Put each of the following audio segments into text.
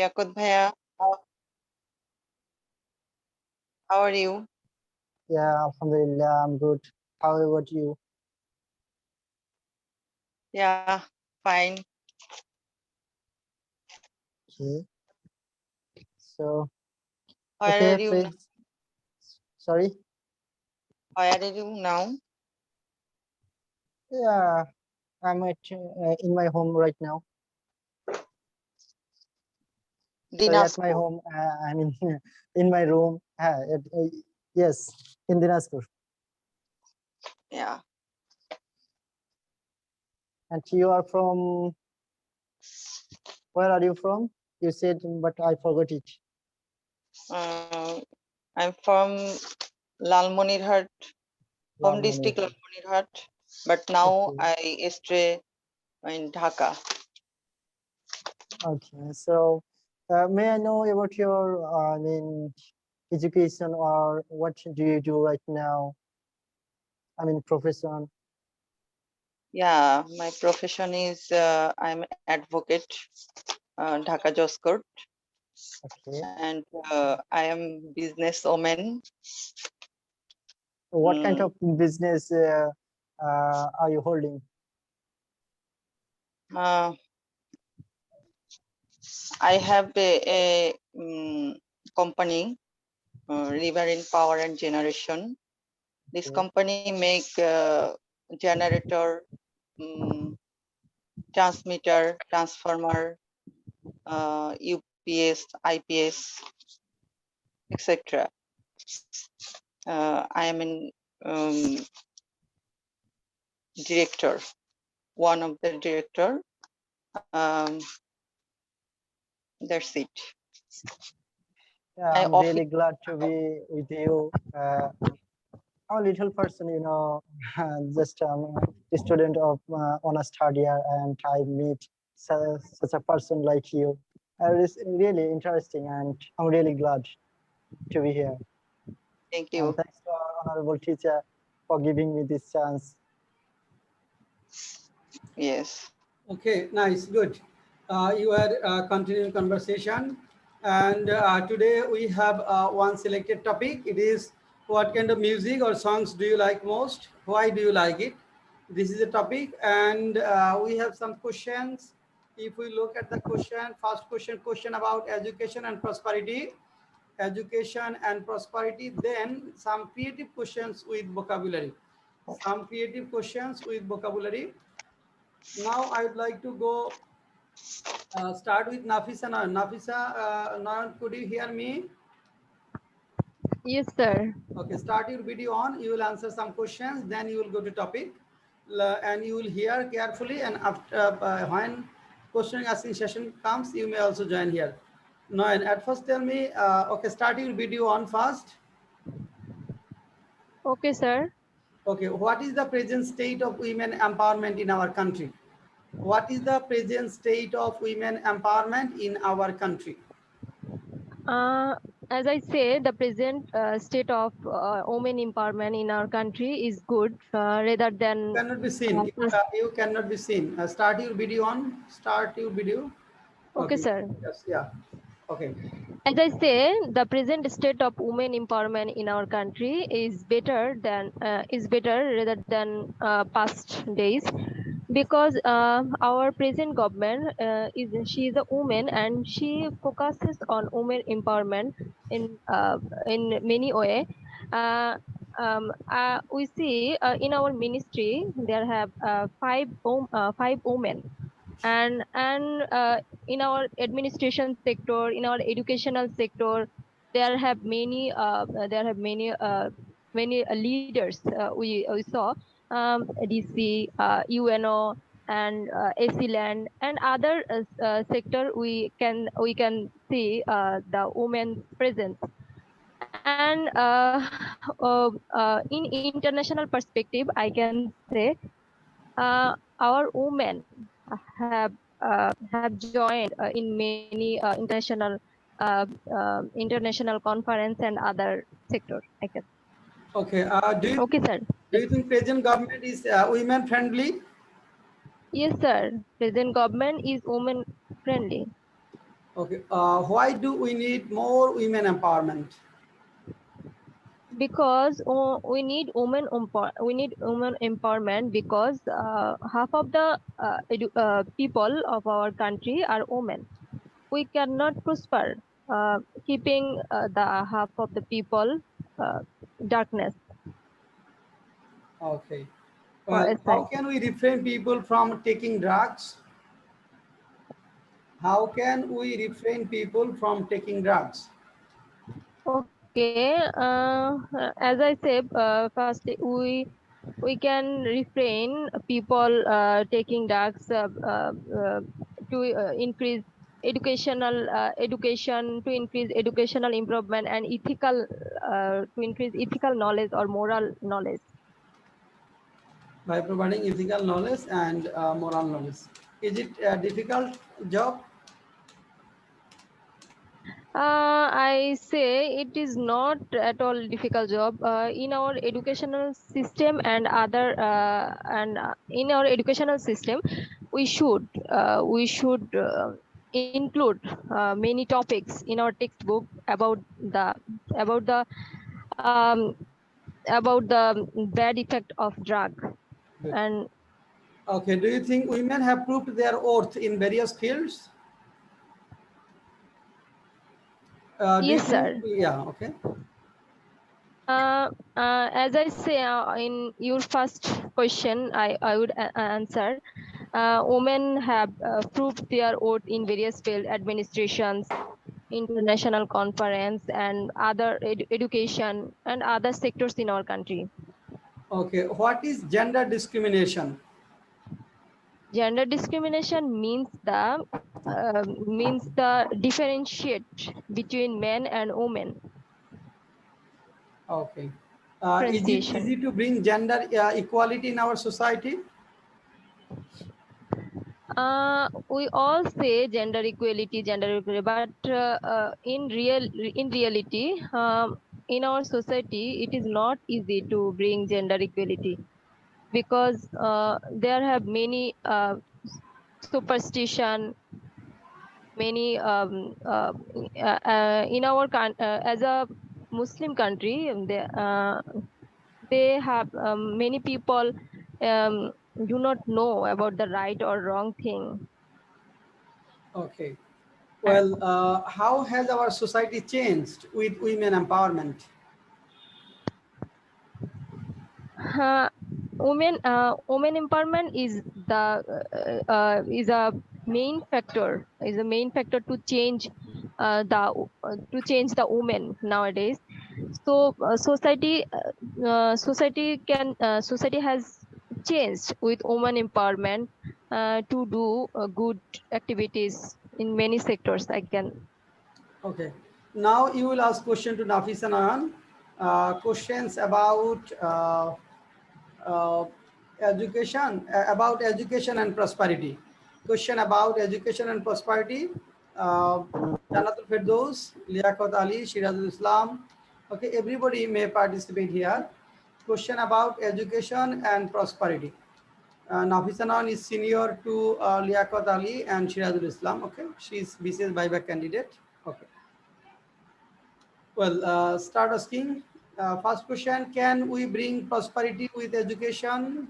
Liaquat Bhaiya, how are you? Yeah, Alhamdulillah, I'm good. How about you? Yeah, fine. Okay. So, Where okay, are you? please. Sorry. Where are you now? Yeah, I'm in my home right now. Sorry, at my Dinajpur. home. I'm in in my room. Yes, in Dinajpur. Yeah. And you are from, where are you from? You said, but I forgot it. I'm from Lalmonirhat, home Lalmani. district Lalmonirhat, but now Okay. I stay in Dhaka. Okay. So, may I know about your, education, or what do you do right now? I mean, profession. Yeah, my profession is I'm advocate, Dhaka Jos Court, Okay. and I am businesswoman. What kind Mm, of business are you holding? uh, I have a company, Riverine Power and Generation. This Okay. company make generator, um, transmitter, transformer, UPS, IPS, etc. I am in director, one of the director. Um, that's it. Yeah, I I'm office. really glad to be with you. I'm a little person, just a student of honest third year, and I meet such a person like you. It's really interesting, and I'm really glad to be here. Thank And you. thanks to our honorable teacher for giving me this chance. Yes. Okay, nice, good. You are continuing conversation, and today we have one selected topic. It is, what kind of music or songs do you like most? Why do you like it? This is the topic, and we have some questions. If we look at the question, first question about education and prosperity. Education and prosperity, then some creative questions with vocabulary. Some creative questions with vocabulary. Now I would like to go start with Nafisa now. Nafisa, now could you hear me? Yes, sir. Okay, start your video on. You will answer some questions, then you will go to topic, and you will hear carefully. And after when question asking session comes, you may also join here. Now, and at first, tell me. Okay, start your video on first. Okay, sir. Okay, what is the present state of women empowerment in our country? What is the present state of women empowerment in our country? Uh, as I say, the present state of women empowerment in our country is good rather than Cannot be seen. You cannot be seen. Start your video on. Start your video. okay, Okay. sir. Yes. Yeah. Okay. As I say, the present state of women empowerment in our country is better rather than past days, because our present government she is a woman and she focuses on women empowerment in many way. Uh, we see in our ministry there have five women, and in our administration sector, in our educational sector, there have many leaders we saw, DC, UNO, and AC Land and other sector. We can see the women's presence. And in international perspective, I can say our women have joined in many international conference and other sectors. I guess. Okay. Okay, sir. Do you think present government is women friendly? Yes, sir. Present government is women friendly. Okay. Why do we need more women empowerment? Because we need women empowerment because half of the people of our country are women. We cannot prosper keeping the half of the people uh, darkness Okay. or Well, how aside. can we refrain people from taking drugs? How can we refrain people from taking drugs? Okay, as I said, first we can refrain people taking drugs to increase education to increase educational improvement and ethical to increase ethical knowledge or moral knowledge. By providing ethical knowledge and moral knowledge. Is it a difficult job? I say it is not at all difficult job in our educational system and in our educational system we should include many topics in our textbook about the um, about the bad effect of drug Good. and Okay. Do you think women have proved their worth in various fields? Do you yes think? sir. Yeah. Okay. As I say in your first question, I would answer. Women have proved their worth in various field administrations, international conference, and other education and other sectors in our country. Okay. What is gender discrimination? Gender discrimination means the differentiate between men and women. Okay. Is it Differentiation. easy to bring gender equality in our society? We all say gender equality, but in reality, in our society, it is not easy to bring gender equality because there have many superstition, many in our as a Muslim country, they have many people do not know about the right or wrong thing. Okay. Well, how has our society changed with women empowerment? Uh, women empowerment is a main factor to change to change the women nowadays. So society has changed with women empowerment to do good activities in many sectors. I can. Okay. Now you will ask question to Nafisa Nayan. Questions uh, about education and prosperity. Question about education and prosperity. Uh, Janatul Firdaus, Liaquat Ali, Shirazul Islam. Okay, everybody may participate here. Question about education and prosperity. Nafisa Nayan is senior to Liaquat Ali and Shirazul Islam. Okay, she is BCS buyback candidate. Okay. Well, start asking. First question, can we bring prosperity with education?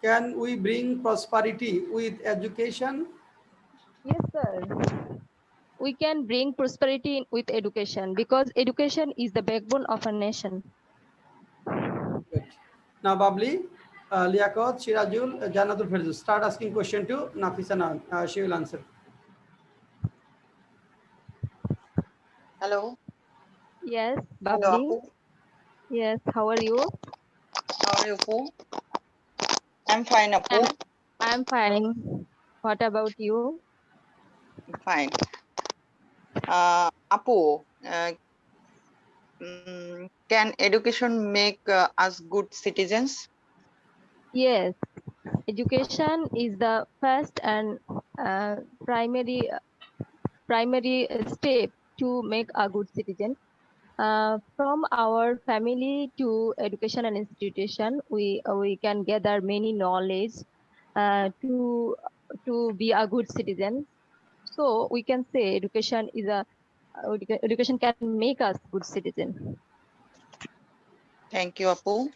Can we bring prosperity with education? Yes, sir. We can bring prosperity with education because education is the backbone of a nation. Good. Now, Babli, Liaquat, Shirajul, Janatul Firdaus. Start asking question to Nafisa Nayan. She will answer. Hello. Yes, Hello, Babli. Apu. Yes, how are you? How are you, Apu? I'm fine, Apu. I'm fine. What about you? Fine. Apu, can education make us good citizens? Yes, education is the first and uh, primary step to make a good citizen. From our family to education and institution, we can gather many knowledge to to be a good citizen. So we can say education is education can make us good citizen. Thank you, Apu.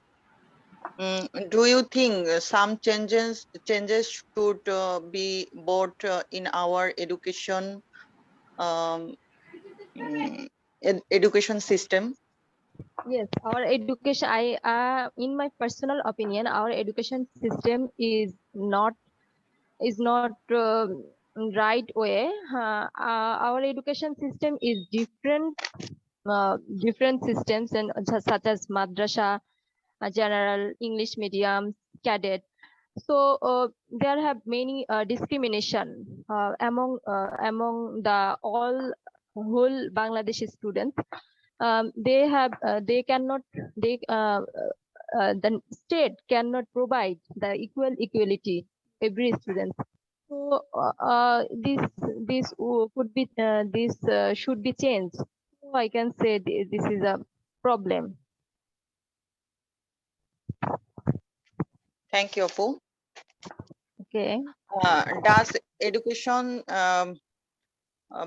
Do you think some changes should be brought in our education um, education system? Yes, our education. In my personal opinion, our education system is not right way. Our education system is different systems and such as madrasa, general English medium, cadet. So there have many discrimination among the all whole Bangladeshi students. They cannot they the state cannot provide the equality every student. So this should be changed. So I can say this is a problem. Thank you, Apu. Okay. Does education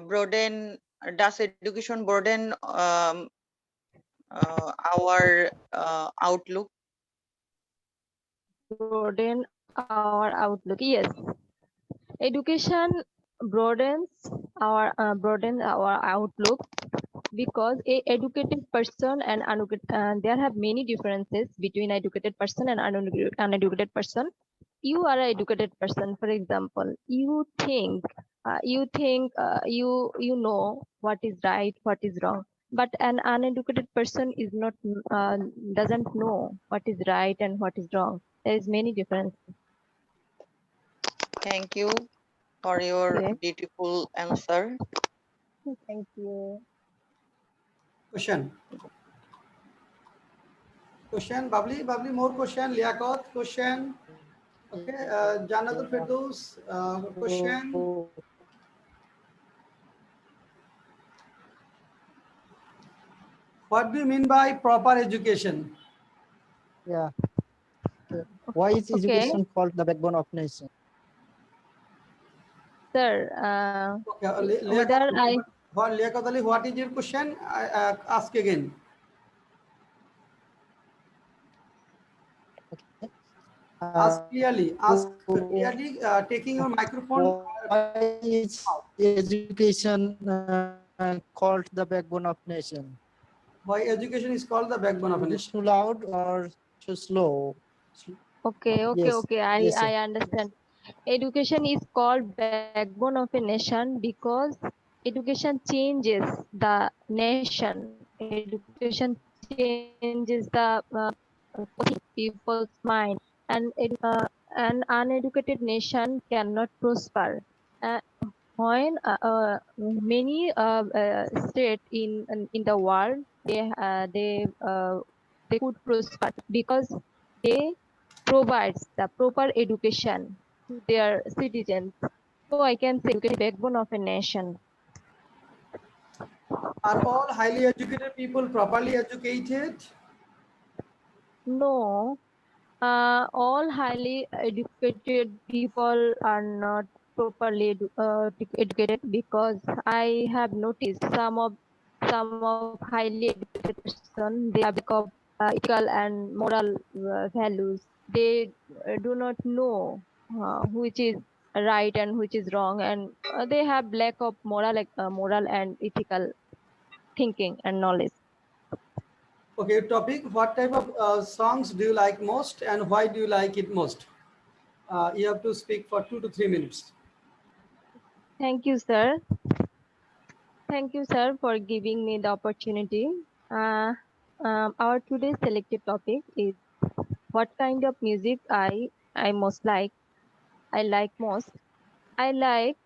broaden? Does education broaden our outlook? Broaden our outlook. Yes, education broaden our outlook because a educated person and there have many differences between educated person and uneducated person. You are an educated person, for example, you know what is right, what is wrong, but an uneducated person is not doesn't know what is right and what is wrong. There is many difference. Thank you for your Okay. beautiful answer. Thank you. Question. Babli, more question. Liaquat, question. Okay, Janatul Firdaus, question. What do you mean by proper education? Yeah. Okay. Why is Okay, education called the backbone of nation? sir. Okay, Whether Liaquat Ali, what is your question? Ask again. Ask clearly. Ask clearly. Taking your microphone. Why is education called the backbone of nation? Why education is called the backbone of a Is it nation? too loud or too slow? okay, Yes, yes, sir. I understand. Education is called backbone of a nation because education changes the nation. Education changes the people's mind, and an uneducated nation cannot prosper. Uh, when many states in the world they could prosper because they provides the proper education to their citizens. So I can say education is the backbone of a nation. Are all highly educated people properly educated? No, all highly educated people are not properly educated because I have noticed some of highly educated person they have lack of ethical and moral values. They do not know which is right and which is wrong, and they have lack of moral and ethical thinking and knowledge. Okay, topic. What type of songs do you like most and why do you like it most? You have to speak for 2 to 3 minutes. Thank you, sir. Thank you, sir, for giving me the opportunity. Our today's selected topic is what kind of music I most like. I like most. I like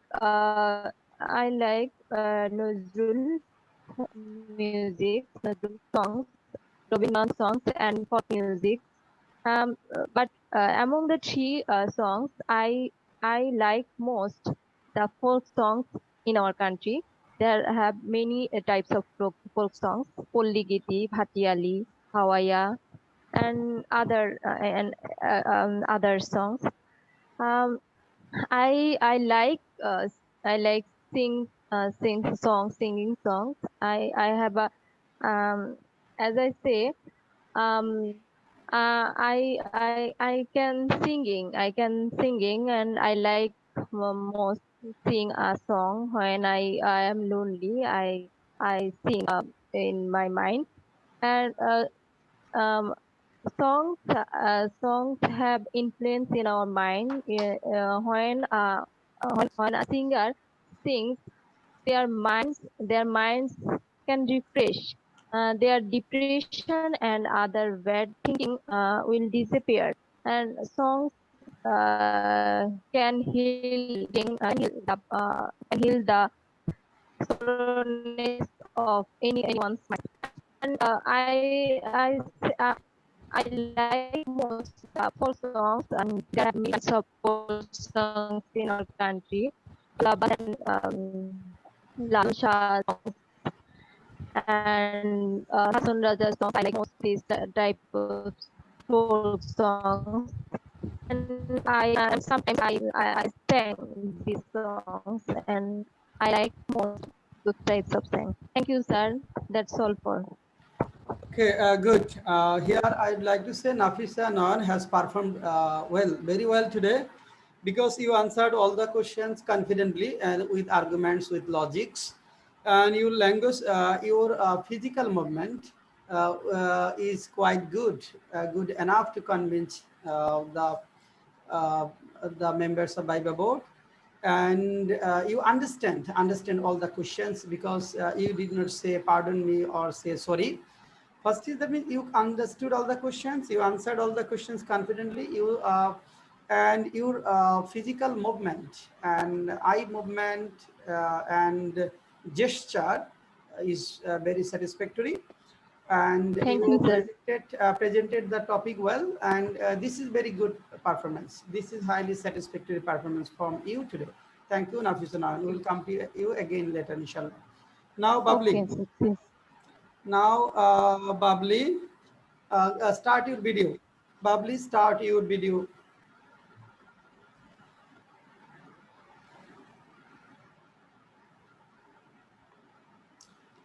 Nazrul music, Nazrul songs, Rabindranath songs, and pop music. But among the three songs, I like most the folk songs in our country. There have many types of folk songs: Polli Giti, Bhatiyali, Hawaya, and other songs. Um, I like I like singing songs. I have a as I say I can singing and I like most sing a song when I am lonely. I sing in my mind and um, songs have influence in our mind when a singer sings their minds can refresh their depression and other bad thinking will disappear and songs can heal the sorrowness of anyone's mind and I like most folk songs, and there are millions of folk songs in our country. Love and Lal Shah songs and Hasan Raja songs. I like most these type of folk songs, and I sometimes I sang these songs, and I like most those types of songs. Thank you, sir. That's all for. Okay, good. Here I'd like to say Nafisa Nan has performed very well today because you answered all the questions confidently and with arguments, with logics. And your language, your physical movement is quite good, good enough to convince uh, the members of Viva board. And you understand all the questions because you did not say pardon me or say sorry. First is that means you understood all the questions, you answered all the questions confidently, you and your physical movement and eye movement and gesture is very satisfactory, and Thank you you, sir. presented the topic well, and this is very good performance. This is highly satisfactory performance from you today. Thank you, Nafisa. We will come to you again later, inshallah. Now, Babli. Okay, sir. Yes. Now, Babli, start your video. Babli, start your video.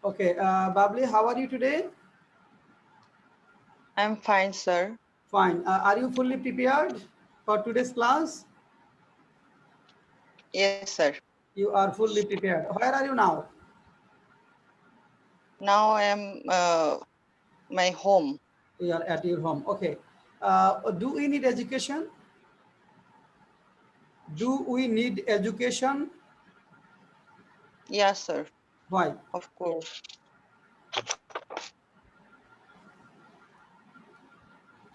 Okay, Babli, how are you today? I'm fine, sir. Fine. Are you fully prepared for today's class? Yes, sir. You are fully prepared. Where are you now? Now I am my home. You are at your home. Okay. Do we need education? Do we need education? Yes, sir. Why? Of course.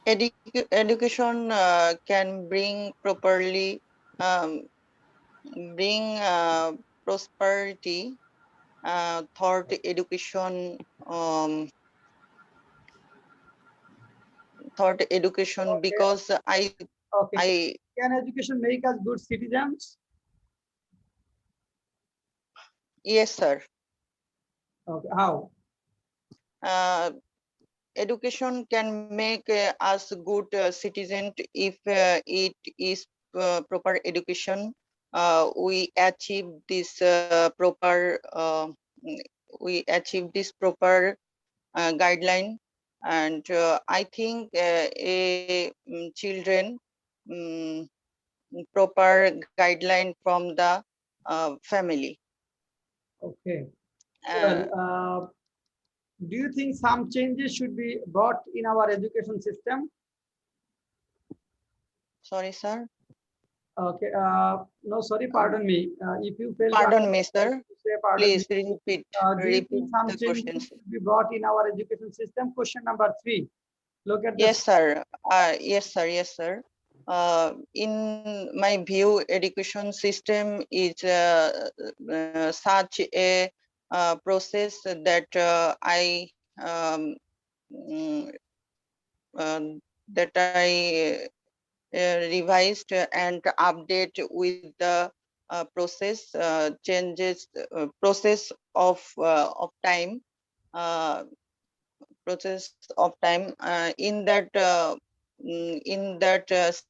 Education can um, bring prosperity. Thought education, Okay. because Okay. I Can education make us good citizens? yes, sir. Okay. How? Uh, Education can make us good citizen if it is proper education. We achieve this proper we achieve this proper guideline, and I think children um, proper guideline from the family. Okay. Well, Uh, do you think some changes should be brought in our education system? Sorry, sir. Okay. No, sorry, pardon me. If you fail to Pardon answer, me, I sir. will say pardon me. Please repeat Do you think repeat some the changes questions. should be brought in our education system? Question number 3. Look at Yes, this. sir. Yes, sir. Yes, sir. In my view, education system is such a process that I um, mm, that I revised and update with the process of time. Uh, Process of time in that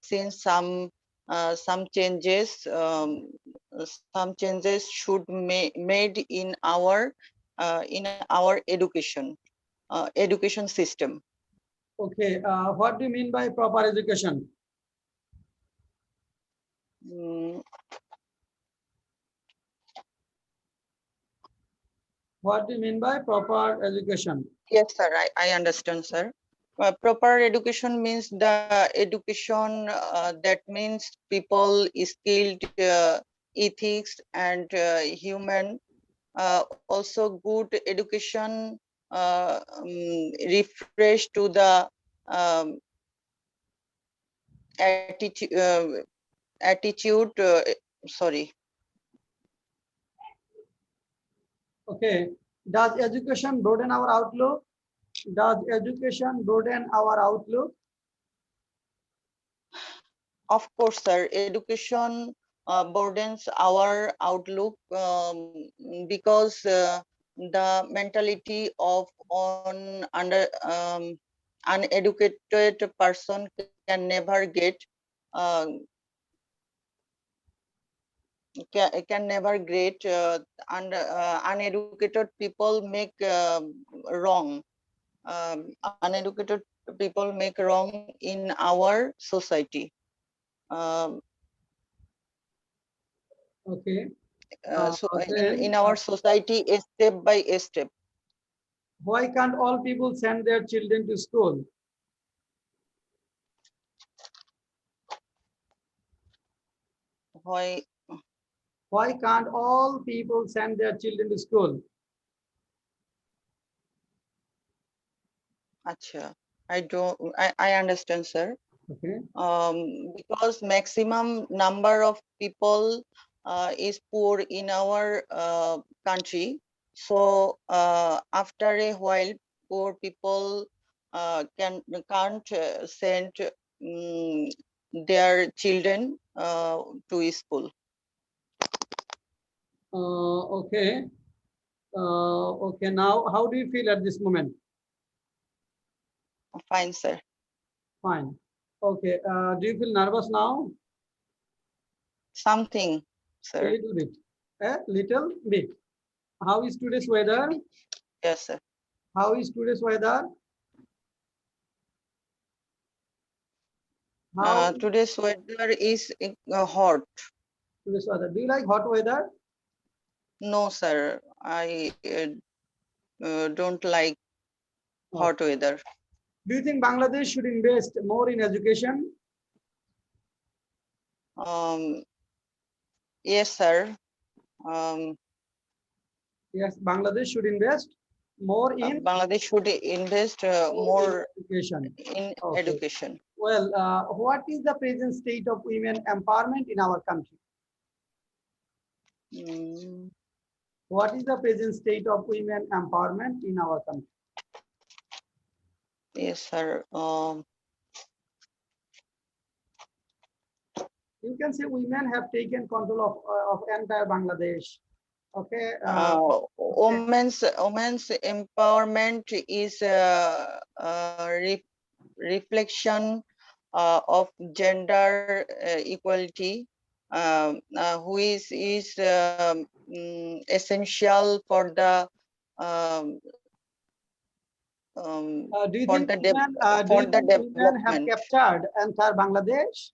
sense, some some changes should made in our education system. Okay, what do you mean by proper education? Mm, What do you mean by proper education? yes, sir. I understand, sir. Proper education means the education that means people skilled ethics and human. Also, good education refresh to the um, attitude. Sorry. Okay, does education broaden our outlook? Does education broaden our outlook? Of course, sir. Education broadens our outlook because the mentality of uneducated person can never get uh, can never get uneducated people make wrong. Uneducated people make wrong in our society. Um, Okay, so then in our society, step by step. why can't all people send their children to school? Why? Why can't all people send their children to school? Acha, I understand, sir. Okay, Because maximum number of people is poor in our country. So after a while, poor people can't send um, their children to school. okay, okay. Now, how do you feel at this moment? Fine, sir. Fine. Okay, do you feel nervous now? Something, A sir. little bit. A little bit. How is today's weather? Yes, sir. How is today's weather? How Today's weather is hot. today's weather? Do you like hot weather? No, sir. I don't like Oh. hot weather. Do you think Bangladesh should invest more in education? Um, yes, sir. Um, Yes, Bangladesh should invest more in Bangladesh should invest more education. in Okay. education. Well, what is the present state of women empowerment in our country? Mm, What is the present state of women empowerment in our country? yes, sir. You can say women have taken control of entire Bangladesh. Okay. Women's empowerment is reflection of gender equality, which is essential for the um, Do you think women have development. captured entire Bangladesh?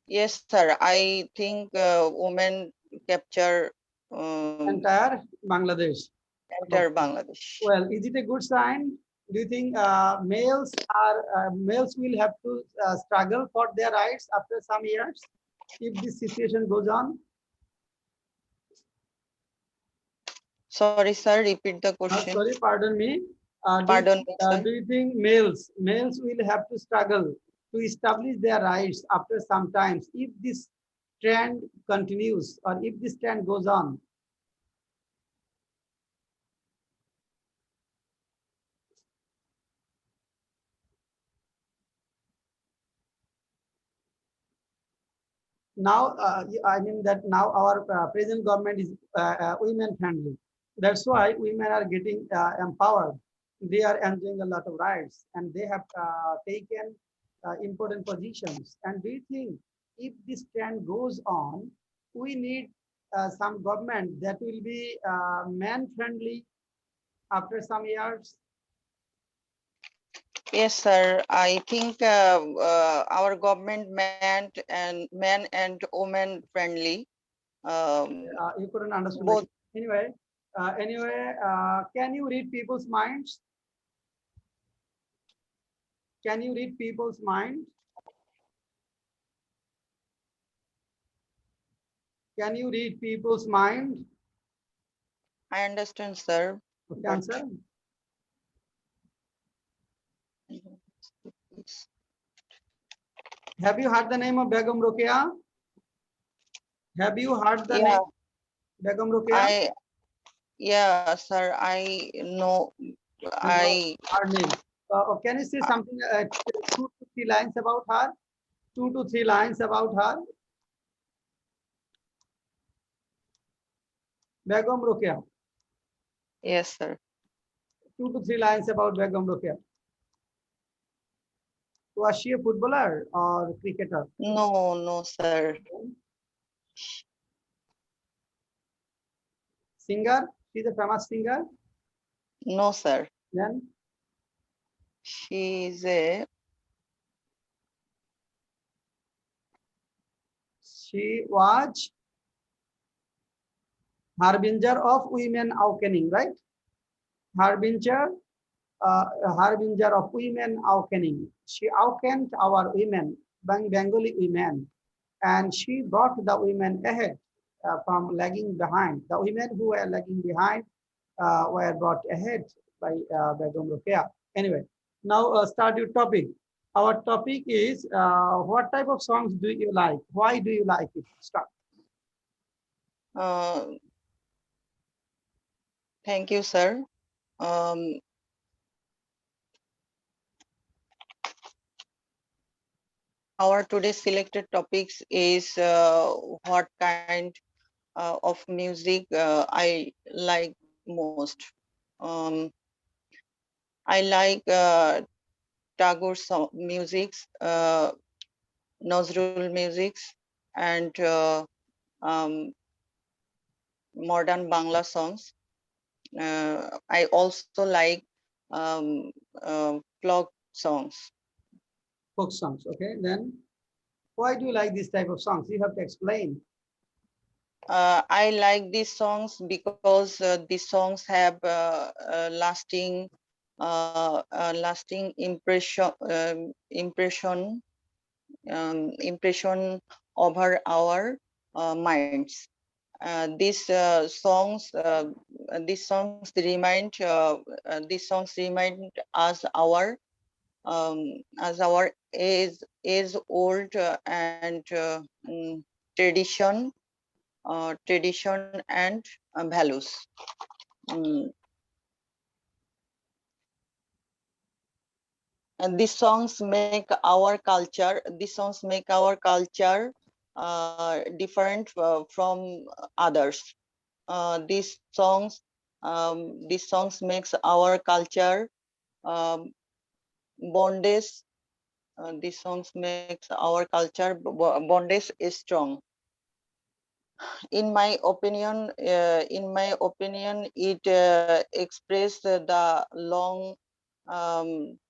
Yes, sir. I think women capture Entire Bangladesh. entire Bangladesh. Well, is it a good sign? Do you think males will have to struggle for their rights after some years if this situation goes on? Sorry, sir. Repeat the question. Sorry, pardon me. Pardon me, sir. Do you think males will have to struggle to establish their rights after some times if this trend continues or if this trend goes on? Now, I mean that now our present government is women friendly. That's why women are getting empowered. They are enjoying a lot of rights and they have taken important positions. And do you think if this trend goes on, we need some government that will be man friendly after some years. Yes, sir. I think our government man and woman friendly. You couldn't understand Both. that. Anyway, can you read people's minds? Can you read people's minds? Can you read people's mind? I understand, sir. Okay, But answer. Have you heard the name of Begum Rokeya? Have you heard the name yeah, Begum Rokeya? I yeah, sir. I know. You know I her name. Can you say something, 2 to 3 lines about her? 2 to 3 lines about her. Begum Rokeya. yes, sir. 2 to 3 lines about Begum Rokeya. Was she a footballer or cricketer? No, no, sir. Singer? She's a famous singer. No, sir. Then She is a she was harbinger of women awakening, right? Harbinger, harbinger of women awakening. She awakened our women, Bengali women, and she brought the women ahead from lagging behind. The women who were lagging behind were brought ahead by Begum Rokeya. Anyway, now start your topic. Our topic is what type of songs do you like? Why do you like it? Start. uh, thank you, sir. Um, our today's selected topics is what kind of music I like most. Um, I like Tagore musics, Nazrul musics, and um, modern Bangla songs. I also like um, folk songs. Folk songs. Okay, then why do you like this type of songs? You have to explain. I like these songs because these songs have lasting impression over our minds. These songs remind us our age old and tradition tradition and values. Mm, and these songs make our culture different from others. These songs makes our culture um, bondage. These songs makes our culture bondage is strong. In my opinion, it expressed the long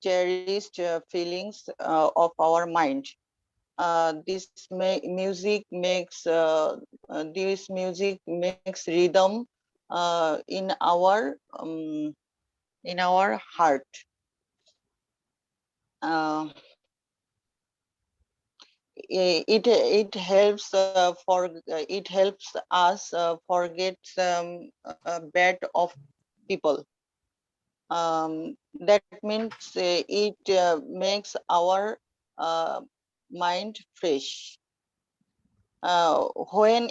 cherished feelings of our mind. This music makes rhythm in our heart. Uh, it helps us forget bad of people. That means it makes our uh, mind fresh. When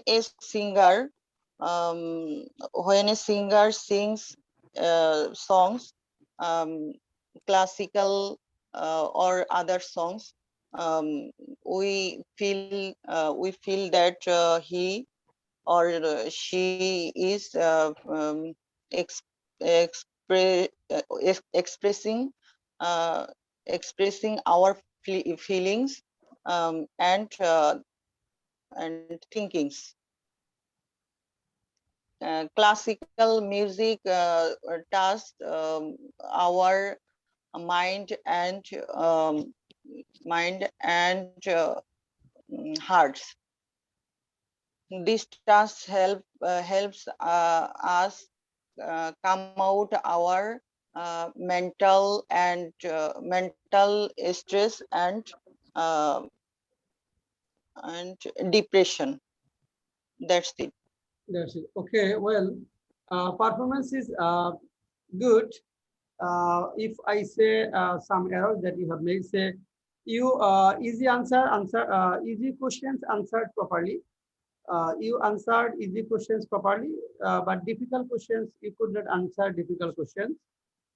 a singer sings songs, um, classical or other songs, um, we feel that he or she is ex- expressing uh, expressing our feelings, and and thinkings. Classical music tasks our mind and hearts. These tasks helps us come out our mental stress uh, and depression. That's it. That's it. Okay, well, performance is good. If I say some errors that you have made, say you easy questions answered properly. You answered easy questions properly, but difficult questions you could not answer difficult questions.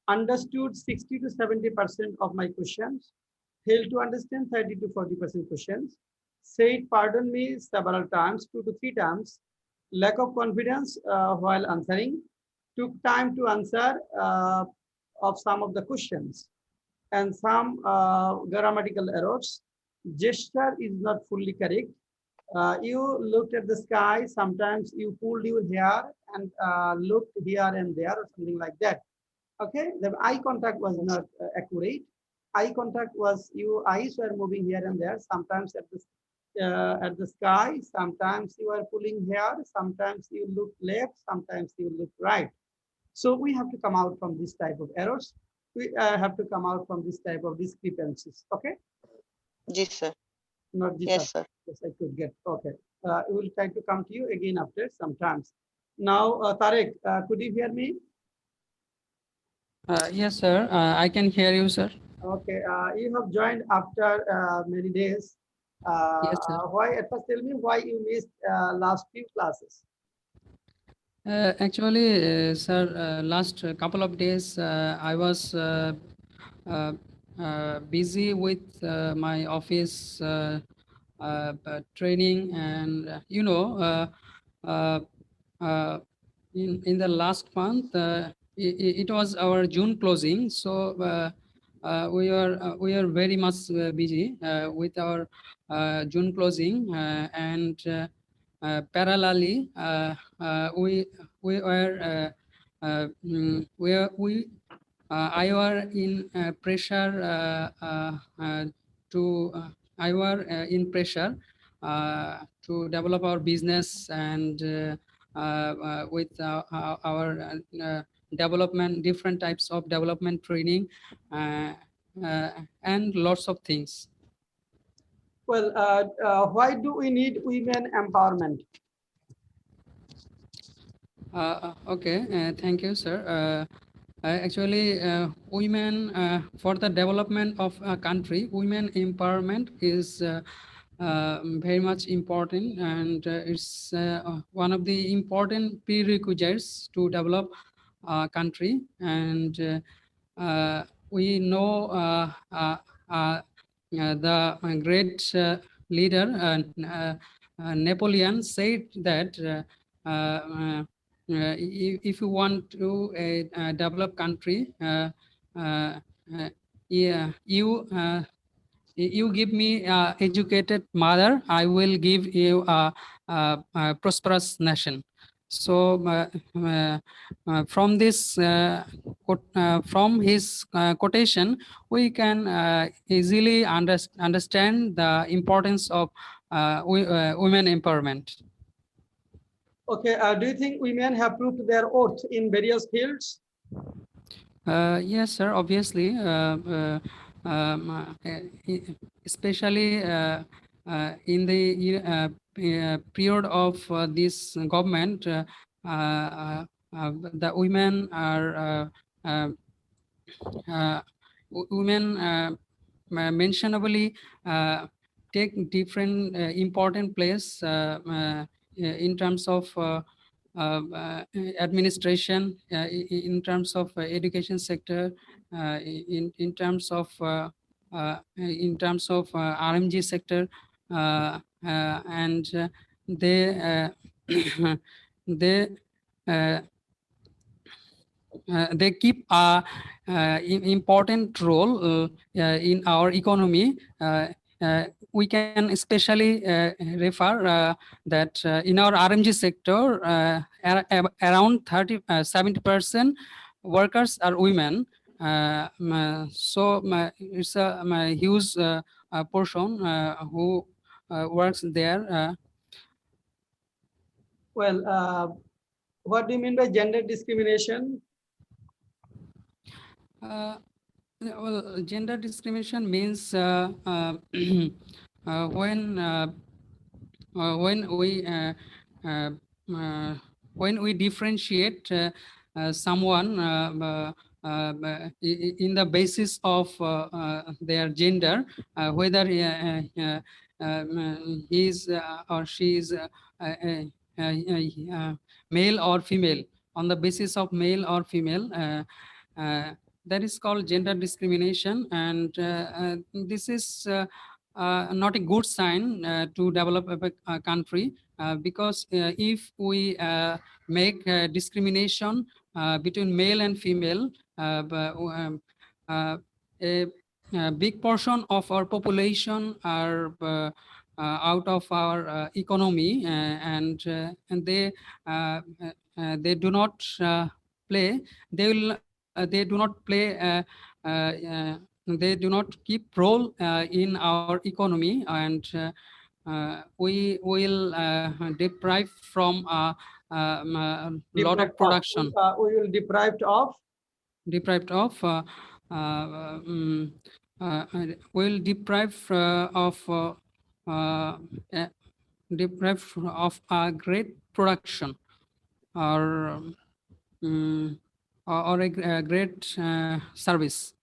Understood 60 to 70% of my questions. Failed to understand 30 to 40% questions. Said pardon me several times, 2 to 3 times. Lack of confidence while answering. Took time to answer of some of the questions. And some grammatical errors. Gesture is not fully correct. You looked at the sky, sometimes you pulled your hair and looked here and there or something like that. Okay, the eye contact was not accurate. Eye contact was, your eyes were moving here and there, sometimes at the sky, sometimes you are pulling hair, sometimes you look left, sometimes you look right. So we have to come out from this type of errors. We have to come out from this type of discrepancies. Okay, Yes, sir. not this. Yes, sir. Yes, I could get. Okay, we will try to come to you again after some times. Now, Tarek, could you hear me? Yes, sir. I can hear you, sir. Okay, you have joined after many days. Yes, sir. Why? At first, tell me why you missed last few classes. Actually, sir, last couple of days I was busy with my office training, and uh, uh, in the last month it was our June closing, so we are very much busy with our June closing, and parallelly we were I were in pressure to I were in pressure to develop our business, and with our development, different types of development training, and lots of things. Well, why do we need women empowerment? Okay, thank you, sir. Actually, women, for the development of a country, women empowerment is very much important, and it's one of the important prerequisites to develop a country. And we know the great leader Napoleon said that if you want to develop country, yeah, you give me educated mother, I will give you a prosperous nation. So from this from his quotation, we can easily understand the importance of women empowerment. Okay, do you think women have proved their worth in various fields? Yes, sir, obviously, especially in the period of this government, the women are women mentionably take different important place in terms of administration, in terms of education sector, in terms of RMG sector, and they they they keep a important role in our economy, we can especially refer that in our RMG sector, around 70% workers are women. So it's a huge portion who works there. Well, what do you mean by gender discrimination? Well, gender discrimination means when uh, uh, when we differentiate someone in the basis of their gender, whether he is or she is male or female, on the basis of male or female. That is called gender discrimination, and this is not a good sign to develop a country, because if we make discrimination between male and female, a, a big portion of our population are out of our economy, and they do not play. They do not play. They do not keep role in our economy, and we will deprive from lot of production, We will deprived of will deprive uh, uh, deprive of a great production, or or a great service.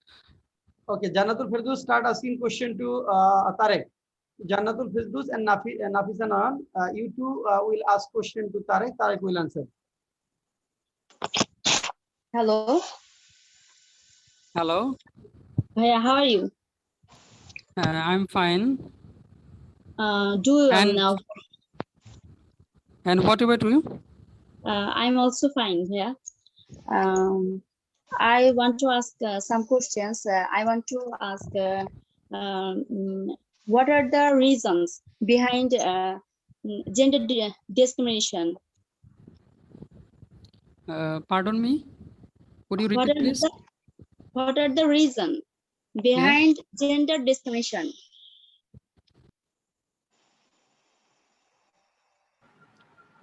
Okay, Jannatul Firdaus start asking question to Tarek. Jannatul Firdaus and Nafisa Nahan, you two will ask question to Tarek. Tarek will answer. Hello. Hello, Yeah, how are you? I'm fine. I'm now. And what about you? I'm also fine. Yeah. I want to ask some questions. I want to ask what are the reasons behind gender discrimination? Pardon me, could you What repeat, are please? what are the reasons behind gender discrimination?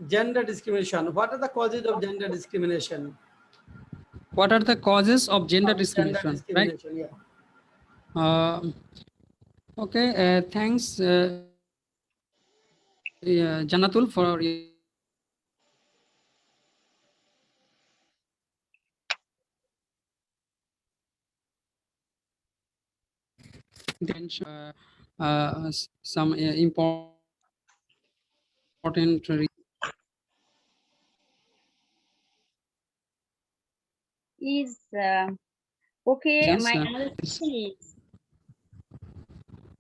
Gender discrimination. What are the causes of gender discrimination? What are the causes of gender discrimination? Right. Yeah. Okay. Thanks, Janatul, for some important. Is okay. Reasons, My another question is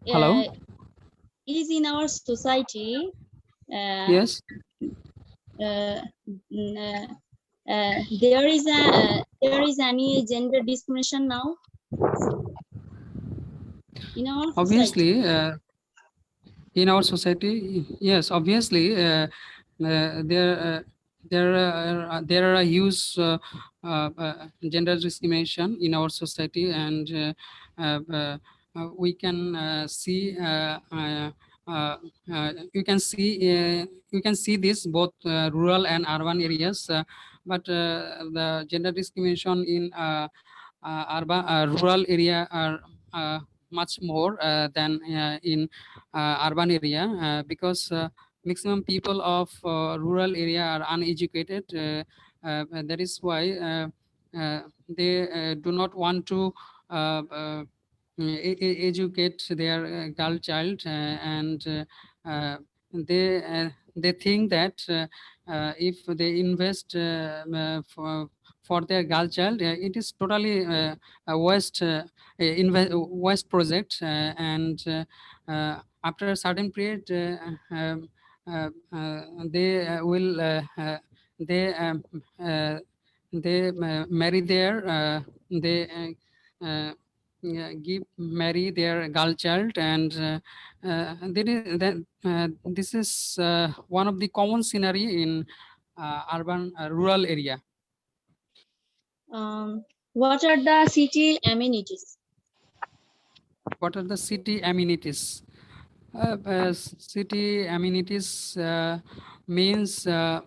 hello. is in our society Yes. there is any gender discrimination now in our society? Obviously, in our society, yes. Obviously, there are a huge gender discrimination in our society, and we can see. You can see this both rural and urban areas, but the gender discrimination in rural area are much more than in urban area, because maximum people of rural area are uneducated. That is why they do not want to educate their girl child, and they think that if they invest for their girl child, it is totally a waste project, and after a certain period, they will they they marry their they marry their girl child, and this is one of the common scenery in urban rural area. What are the city amenities? What are the city amenities? City amenities means uh,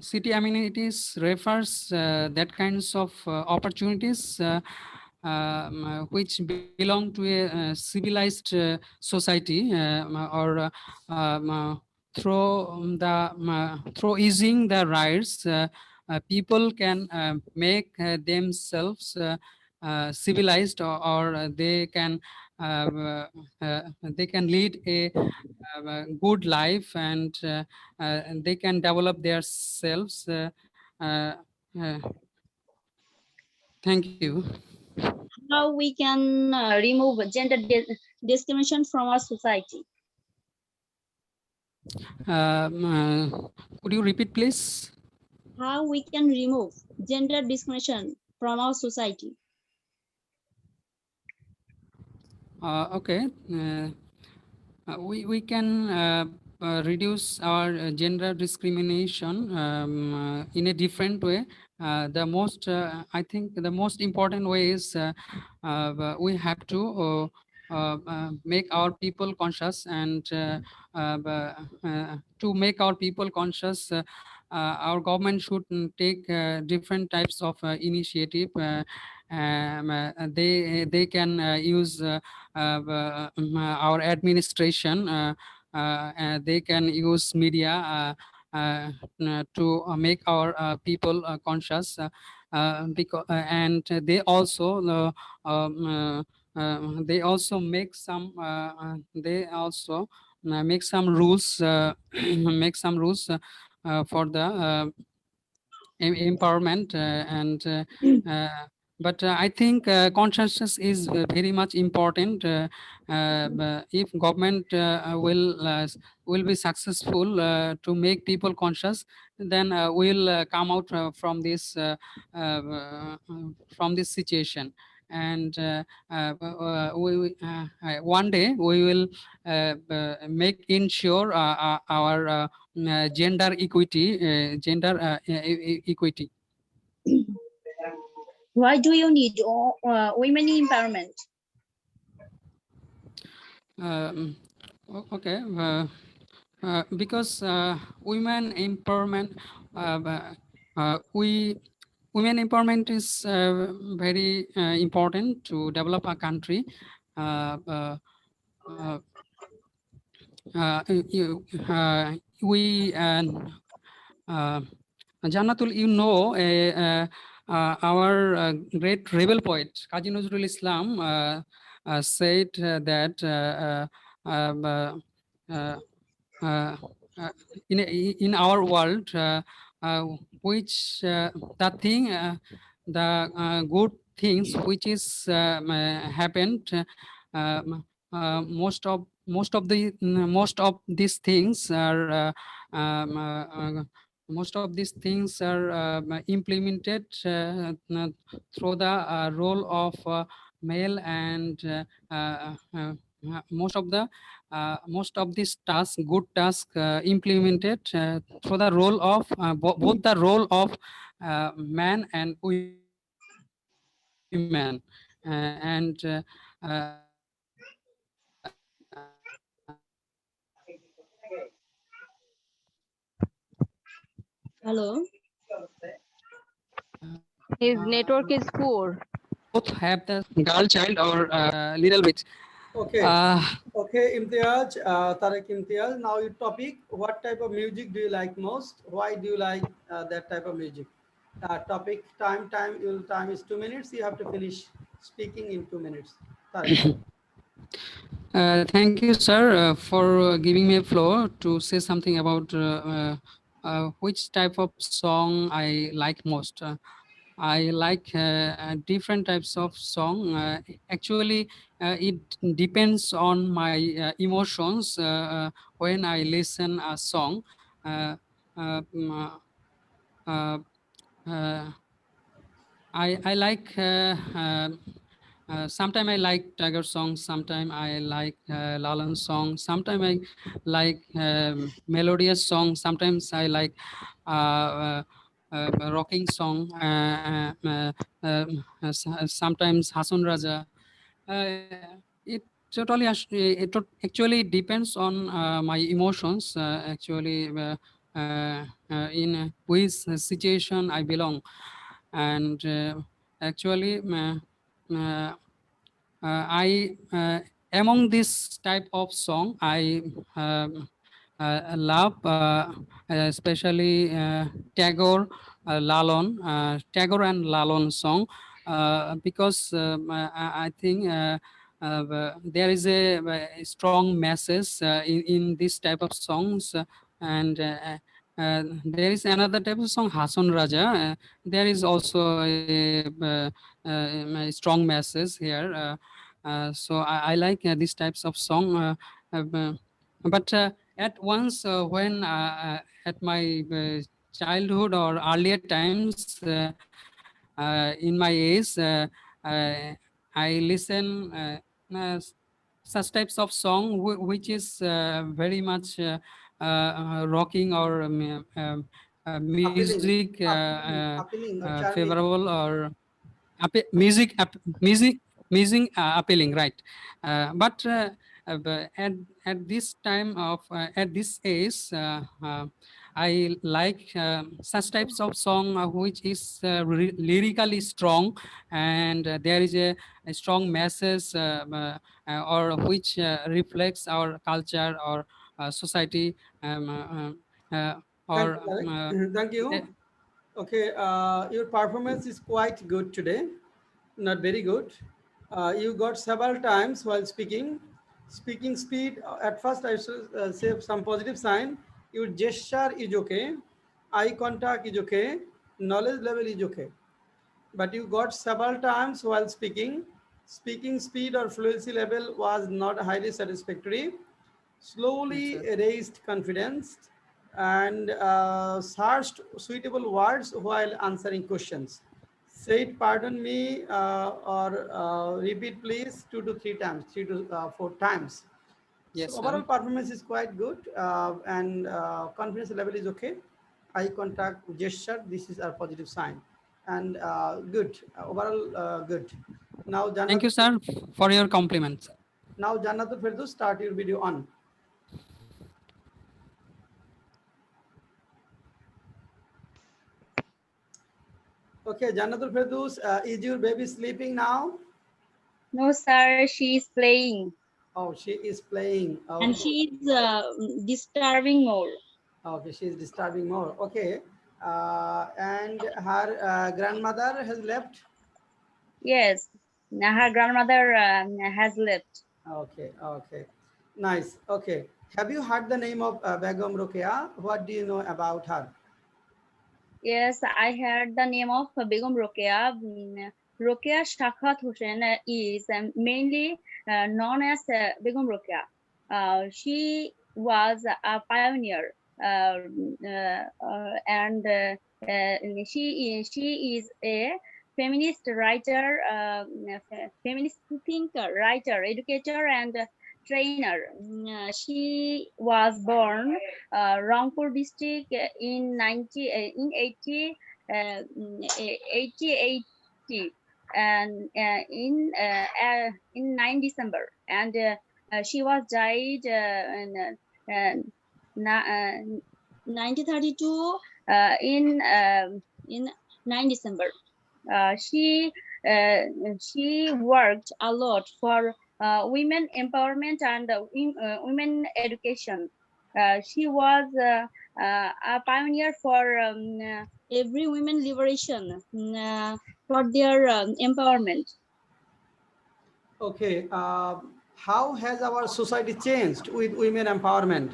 city amenities refers that kinds of opportunities which belong to a civilized society, or through using the rights, people can make themselves civilized, or they can lead a good life, and they can develop their selves. Uh, uh, Thank you. How we can remove gender discrimination from our society? Could you repeat, please? How we can remove gender discrimination from our society? Okay. We can reduce our gender discrimination in a different way. I think the most important way is we have to make our people conscious, and to make our people conscious, our government should take different types of initiative. They can use our administration. They can use media to make our people conscious, and they also make some make some rules make some rules for the empowerment, but I think consciousness is very much important. If government will be successful to make people conscious, then we'll come out from this situation. And one day we will make ensure our gender equity. Why do you need women empowerment? Okay, because women empowerment, women empowerment is very important to develop a country. We Jannatul, our great rebel poet Kazi Nazrul Islam said that in our world, which the good things which is happened, most of these things are most of these things are implemented through the role of male, and most of these tasks, good tasks, implemented through the role of both the role of man and women, and Hello. His network is poor. both have the girl child or little bit. Okay. Uh, Okay, Imtiaz, Tarek Imtiaz. Now your topic, what type of music do you like most? Why do you like that type of music? Topic, your time is 2 minutes. You have to finish speaking in 2 minutes. Tarek. Thank you, sir, for giving me a floor to say something about which type of song I like most. I like different types of song. Actually, it depends on my emotions when I listen a song. Uh, uh, mm, uh, uh, I like sometimes I like Tiger songs, sometimes I like Lalan songs, sometimes I like melodious songs, sometimes I like rocking song, sometimes Hasan Raja. It totally actually depends on my emotions. Actually, in which situation I belong, and actually. Uh, I among this type of song, I love especially Tagore, Tagore and Lalon song because I think there is a strong message in this type of songs, and there is another type of song, Hasan Raja. There is also a strong message here. So I like these types of song. But at once when at my childhood or earlier times in my age, I listen such types of song which is very much rocking or music Appealing or charming. favorable or music music appealing, right? But at this time of at this age I like such types of song which is lyrically strong, and there is a strong message or which reflects our culture or society, Thank or you, Tarek. Thank you. Okay, your performance is quite good today, not very good. You got several times while speaking. Speaking speed, at first I should say some positive sign. Your gesture is okay, eye contact is okay, knowledge level is okay. But you got several times while speaking. Speaking speed or fluency level was not highly satisfactory. Yes, Slowly sir. raised confidence and searched suitable words while answering questions. Said pardon me or repeat please 2 to 3 times, 3 to 4 times. So Yes, overall sir. performance is quite good and confidence level is okay. Eye contact, gesture, this is a positive sign. And good, overall good. Now Thank Jannat, you, sir, for your compliments. now Jannatul Firdaus, start your video on. Okay, Jannatul Firdaus, is your baby sleeping now? No, sir, she is playing Oh, she is playing. and Okay, she is disturbing more. okay, she is disturbing more. Okay, and her grandmother has left. Yes, her grandmother has left. Okay, okay, nice. Okay, have you heard the name of Begum Rukia? What do you know about her? Yes, I heard the name of Begum Rokeya. Rokeya Shakhat Hussain is mainly known as Begum Rokeya. She was a pioneer, and she is a feminist writer, feminist thinker, writer, educator, and trainer. She was born Rangpur district in 80 and in 9 December, and she was died na- uh, 1932 in 9 December. She uh, she worked a lot for women empowerment and women education. She was a pioneer for every women liberation for their empowerment. Okay, how has our society changed with women empowerment?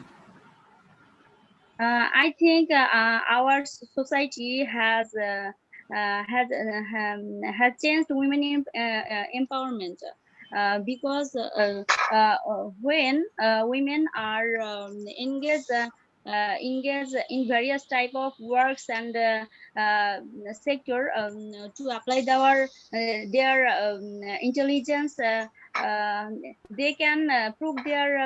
I think our society has changed women empowerment because when women are engaged engage in various type of works and sector to apply their intelligence. They can prove their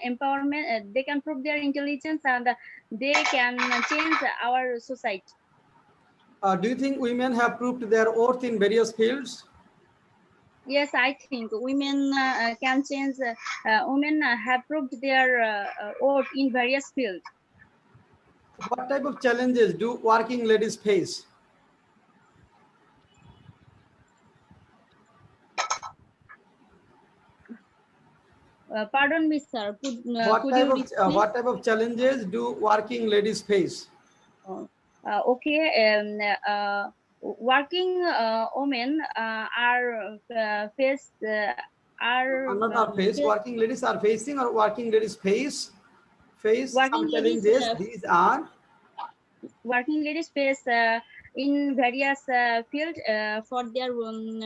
empowerment. They can prove their intelligence, and they can change our society. Do you think women have proved their worth in various fields? Yes, I think women can change. Women have proved their worth in various fields. What type of challenges do working ladies face? Pardon me, sir. What Could type you of repeat, please? what type of challenges do working ladies face? Okay. Working women are faced are Not our face. Working ladies are facing, or working ladies face Working some ladies, challenges. These are working ladies face in various field for doing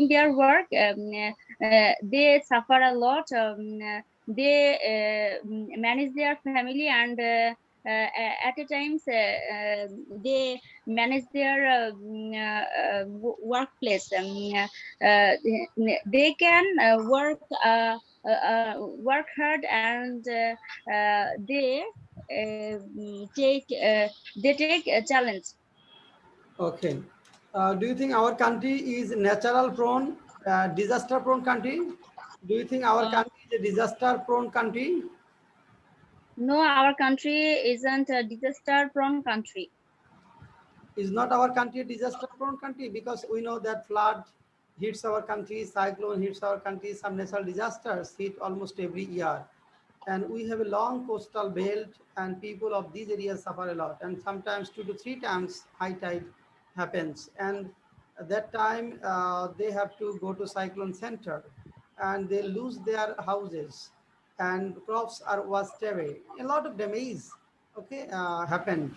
their work. They suffer a lot. They manage their family, and at a times they manage their workplace. They can work hard, and they take a challenge. okay. Do you think our country is natural prone, disaster prone country? Do you think our country is a disaster prone country? No, our country isn't a disaster prone country. Is not our country a disaster prone country? Because we know that flood hits our country, cyclone hits our country, some natural disasters hit almost every year. And we have a long coastal belt, and people of these areas suffer a lot. And sometimes 2 to 3 times high tide happens. And at that time, they have to go to cyclone center, and they lose their houses, and crops are washed away. A lot of damage, okay, happened.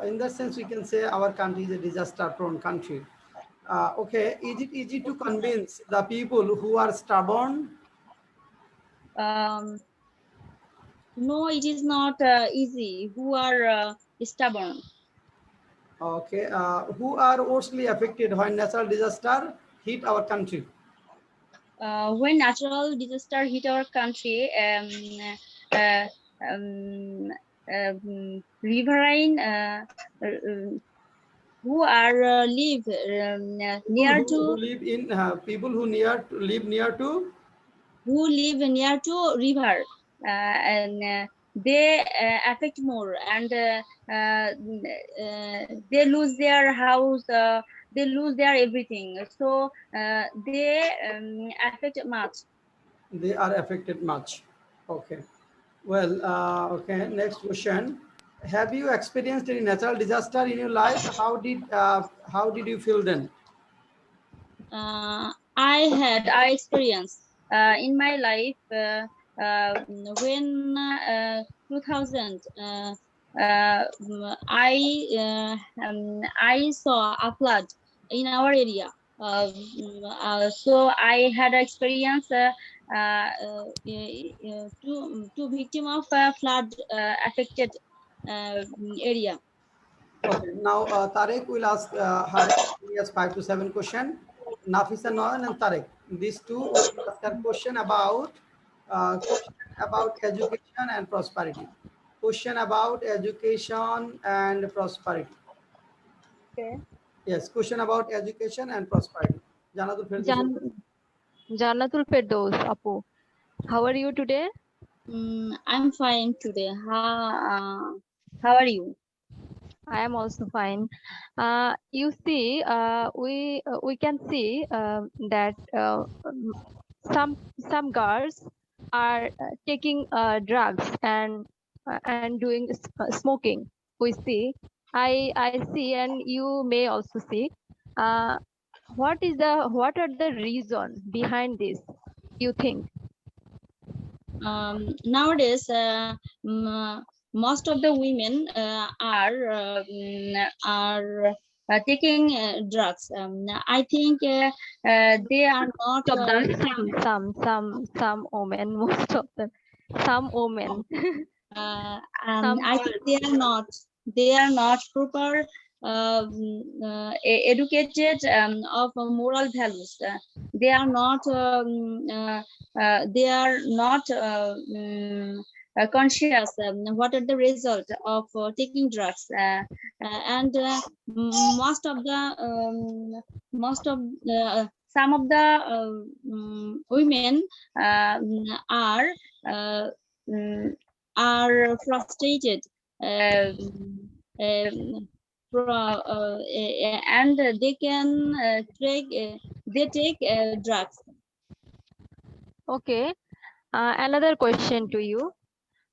In that sense, we can say our country is a disaster-prone country. Okay, is it easy to convince the people who are stubborn? No, it is not easy. Who are stubborn? Okay, who are mostly affected when natural disaster hit our country? When natural disaster hit our country, uh, riverine who are live near Who to live in people who live near to? who live near to river, and they affect more, and they lose their house, they lose their everything, so they affect much. They are affected much. Okay. Well, okay. Next question. Have you experienced any natural disaster in your life? How did you feel then? I experienced in my life when 2000 I saw a flood in our area. So I had experience two victim of flood affected area. Okay. Now, Tarek will ask her. He has 5 to 7 question. Nafisa Noyan and Tarek. These two will ask her question about education and prosperity. Question about education and prosperity. Okay. Yes, question about education and prosperity. Janatul Firdaus. Jannatul Firdaus, Apu. How are you today? I'm fine today. How are you? I am also fine. You see, we can see that some girls are taking drugs and doing smoking. We see, I see, and you may also see. What are the reason behind this? You think? Nowadays, most of the women are taking drugs. I think they are not. Most of them, some women, most of them, some women. And Some I think they are not proper educated of moral values. They are not conscious what are the result of taking drugs, and most of some of the women are uh, mm, are frustrated, um, and they can they take drugs. Okay. Another question to you.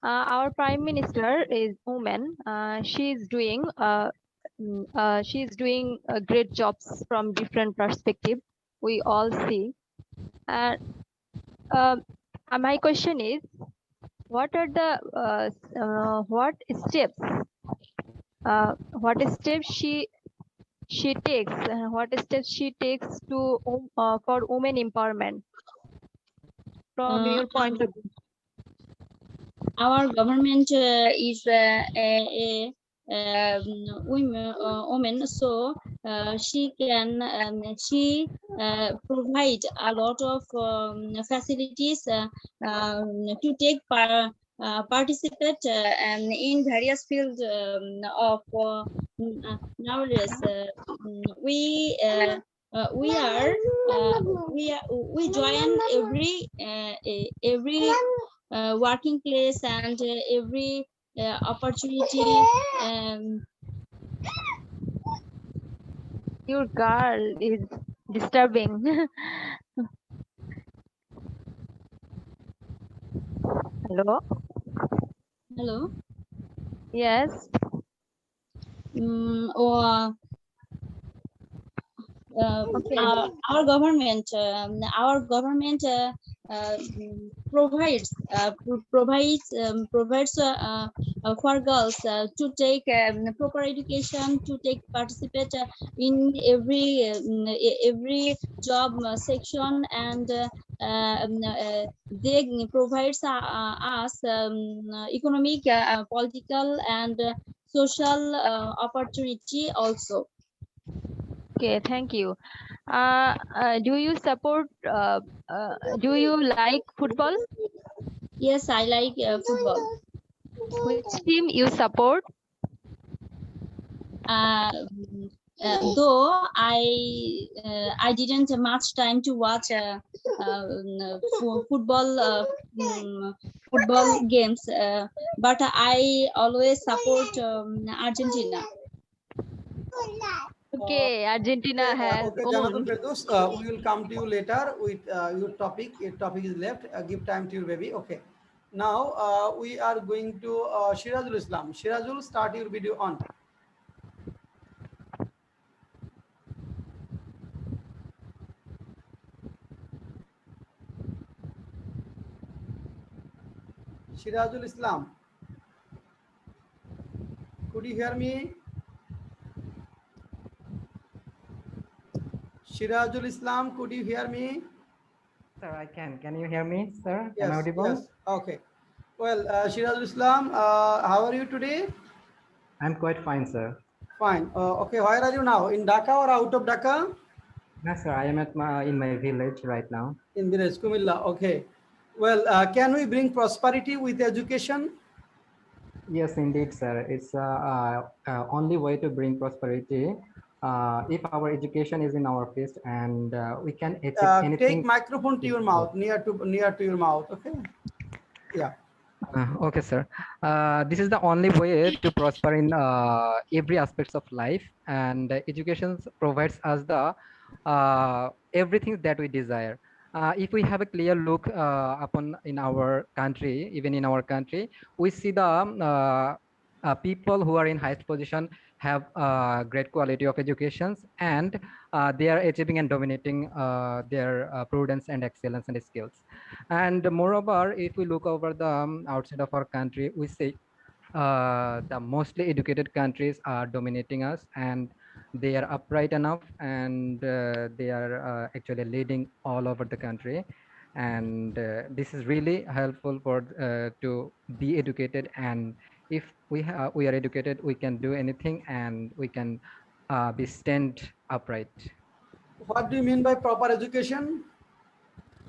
Our Prime Minister is woman. She is doing great jobs from different perspective. We all see. And uh, my question is, what are the what steps she takes? What steps she takes to for women empowerment from Uh, your point of view? our government is woman, so she provide a lot of facilities to take participate in various fields of nowadays. We are we join every working place and every opportunity. Um, Your girl is disturbing. Hello. Hello. Yes. Or Okay. our government provides for girls to take proper education, to take participate in every job section, and they provides us economic, political, and social opportunity also. Okay. Thank you. Do you support? Do you like football? Yes, I like football. Which team you support? Uh, though I didn't have much time to watch football football games, but I always support Argentina. Okay. Argentina has Okay, Janatul won. Firdaus, we will come to you later with your topic. Your topic is left. Give time to your baby. Okay. Now we are going to Shirazul Islam. Shirazul, start your video on. Shirazul Islam, could you hear me? Shirazul Islam, could you hear me? Sir, I can. Can you hear me, sir? Am I Yes, audible? yes. Okay. Well, Shirazul Islam, how are you today? I'm quite fine, sir. Fine. Okay, where are you now? In Dhaka or out of Dhaka? No, sir, I am in my village right now. In village, Kumilla. Okay. Well, can we bring prosperity with education? Yes, indeed, sir. It's only way to bring prosperity. If our education is in our fist and we can achieve Take anything. microphone to your mouth, near to your mouth. Okay. Yeah. Okay, sir. This is the only way to prosper in every aspects of life, and education provides us the everything that we desire. If we have a clear look upon in our country, even in our country, we see the people who are in highest position have great quality of educations, and they are achieving and dominating their prudence and excellence and skills. And moreover, if we look over the outside of our country, we see the mostly educated countries are dominating us, and they are upright enough, and they are actually leading all over the country. and this is really helpful for to be educated. And if we are educated, we can do anything, and we can be stand upright. What do you mean by proper education?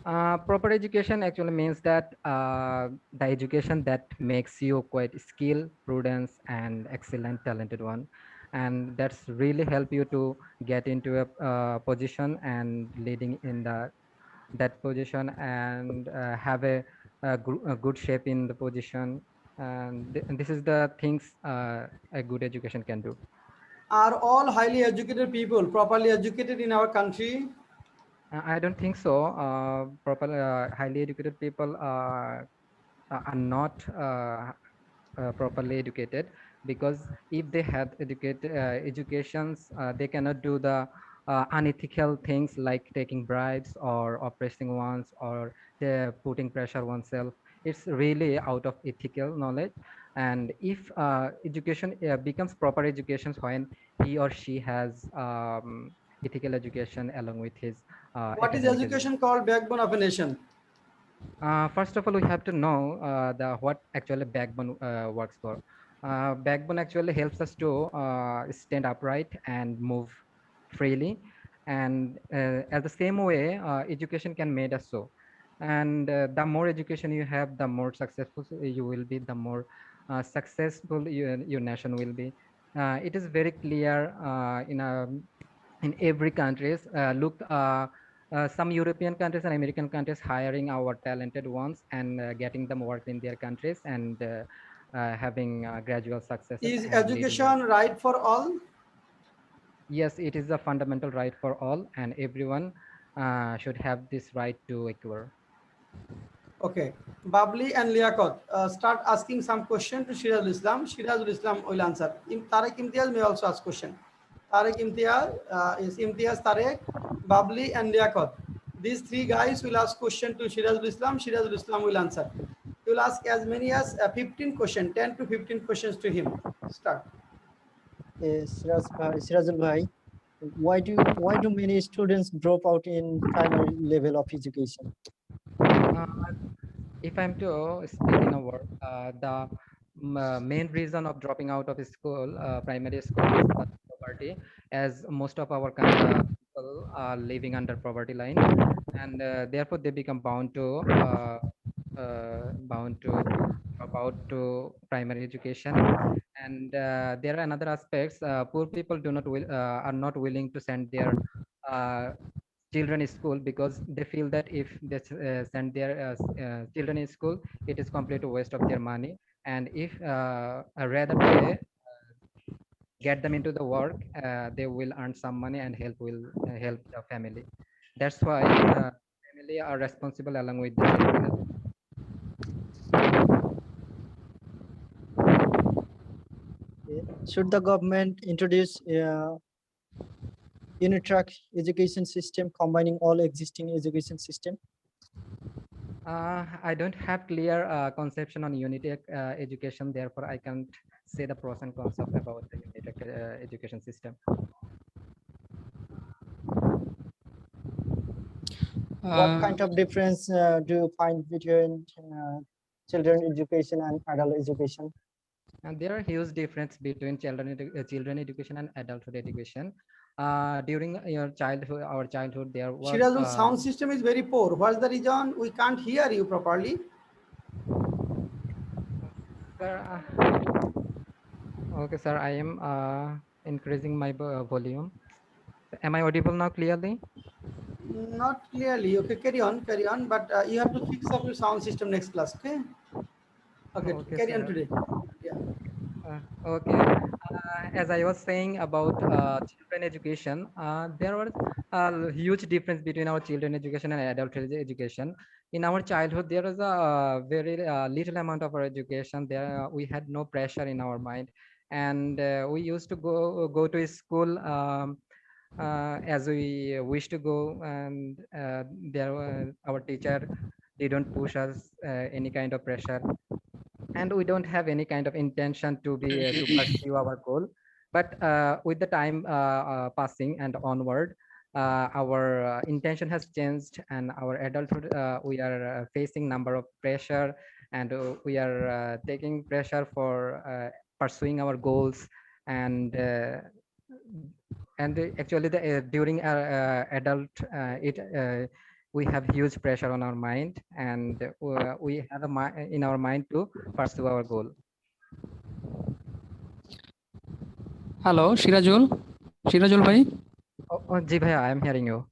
Proper education actually means that the education that makes you quite skilled, prudence, and excellent, talented one, and that's really help you to get into a position and leading in that position, and have a good shape in the position. And this is the things a good education can do. Are all highly educated people properly educated in our country? I don't think so. Proper highly educated people are not properly educated, because if they had educations, they cannot do the unethical things like taking bribes or oppressing ones, or putting pressure oneself. It's really out of ethical knowledge. And if education becomes proper education when he or she has ethical education along with his What is academic education. education called backbone of a nation? First of all, we have to know the what actually backbone works for. Backbone actually helps us to stand upright and move freely, and at the same way, education can make us so. And the more education you have, the more successful you will be. The more successful your nation will be. It is very clear in every countries. Look. Some European countries and American countries hiring our talented ones, and getting them work in their countries, and having gradual successes Is and leading in. education right for all? Yes, it is a fundamental right for all, and everyone should have this right to acquire. Okay. Babli and Liaquat, start asking some question to Shirazul Islam. Shirazul Islam will answer. Tariq Imtiaz may also ask question. Tariq Imtiaz is Imtiaz Tariq, Babli and Liaquat. These three guys will ask question to Shirazul Islam. Shirazul Islam will answer. You will ask as many as 15 questions, 10 to 15 questions to him. Start. Sirazul bhai, why do many students drop out in primary level of education? Uh, if I'm to speak in a word, the main reason of dropping out of school, primary school, is the poverty, as most of our people are living under poverty line, and therefore they become bound to drop out to primary education. And there are another aspects. Poor people do not are not willing to send their uh, children in school, because they feel that if they send their children in school, it is complete waste of their money. And if rather they get them into the work, they will earn some money and help the family. That's why family are responsible along with the children as well. Should the government introduce unitrack education system combining all existing education system? I don't have clear conception on unity education, therefore I can't say the pros and cons of about the unity education system. What kind of difference do you find between children education and adult education? And there are huge difference between children education and adulthood education. During your childhood, our childhood, there was Shirazul, sound system is very poor. What's the reason? We can't hear you properly. sir, okay, sir, I am increasing my volume. Am I audible now clearly? Not clearly. Okay, carry on. But you have to fix up your sound system next class. Okay. Okay, Okay, carry on sir. today. Yeah. Okay. As I was saying about children education, there was a huge difference between our children education and adult education. In our childhood, there was a very little amount of our education. There, we had no pressure in our mind, and we used to go to school as we wish to go, and our teacher didn't push us any kind of pressure, and we don't have any kind of intention to be to pursue our goal. But with the time passing and onward, our intention has changed, and our adulthood, we are facing number of pressure, and we are taking pressure for pursuing our goals, and actually during our adult we have huge pressure on our mind, and we have in our mind to pursue our goal. Hello, Shirajul bhai. Ji bhaiya, I am hearing you.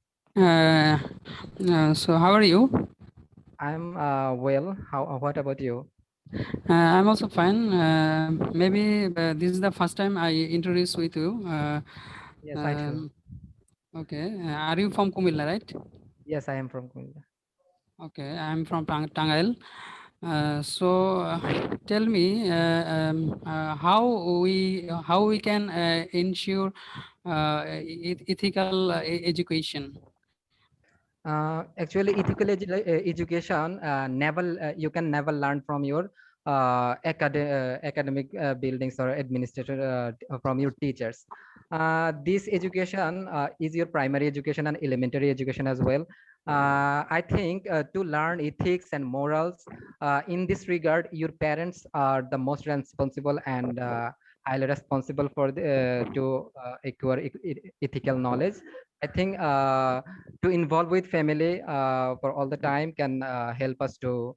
So how are you? I'm well. What about you? I'm also fine. Maybe this is the first time I introduce with you. Yes, I true. Okay. Are you from Kumilla, right? Yes, I am from Kumilla. Okay, I'm from Tangail. So tell me how we can ensure ethical education. Actually, ethical education never you can never learn from your academic buildings or administrator from your teachers. This education is your primary education and elementary education as well. I think to learn ethics and morals in this regard, your parents are the most responsible and highly responsible for to acquire ethical knowledge. I think to involve with family for all the time can help us to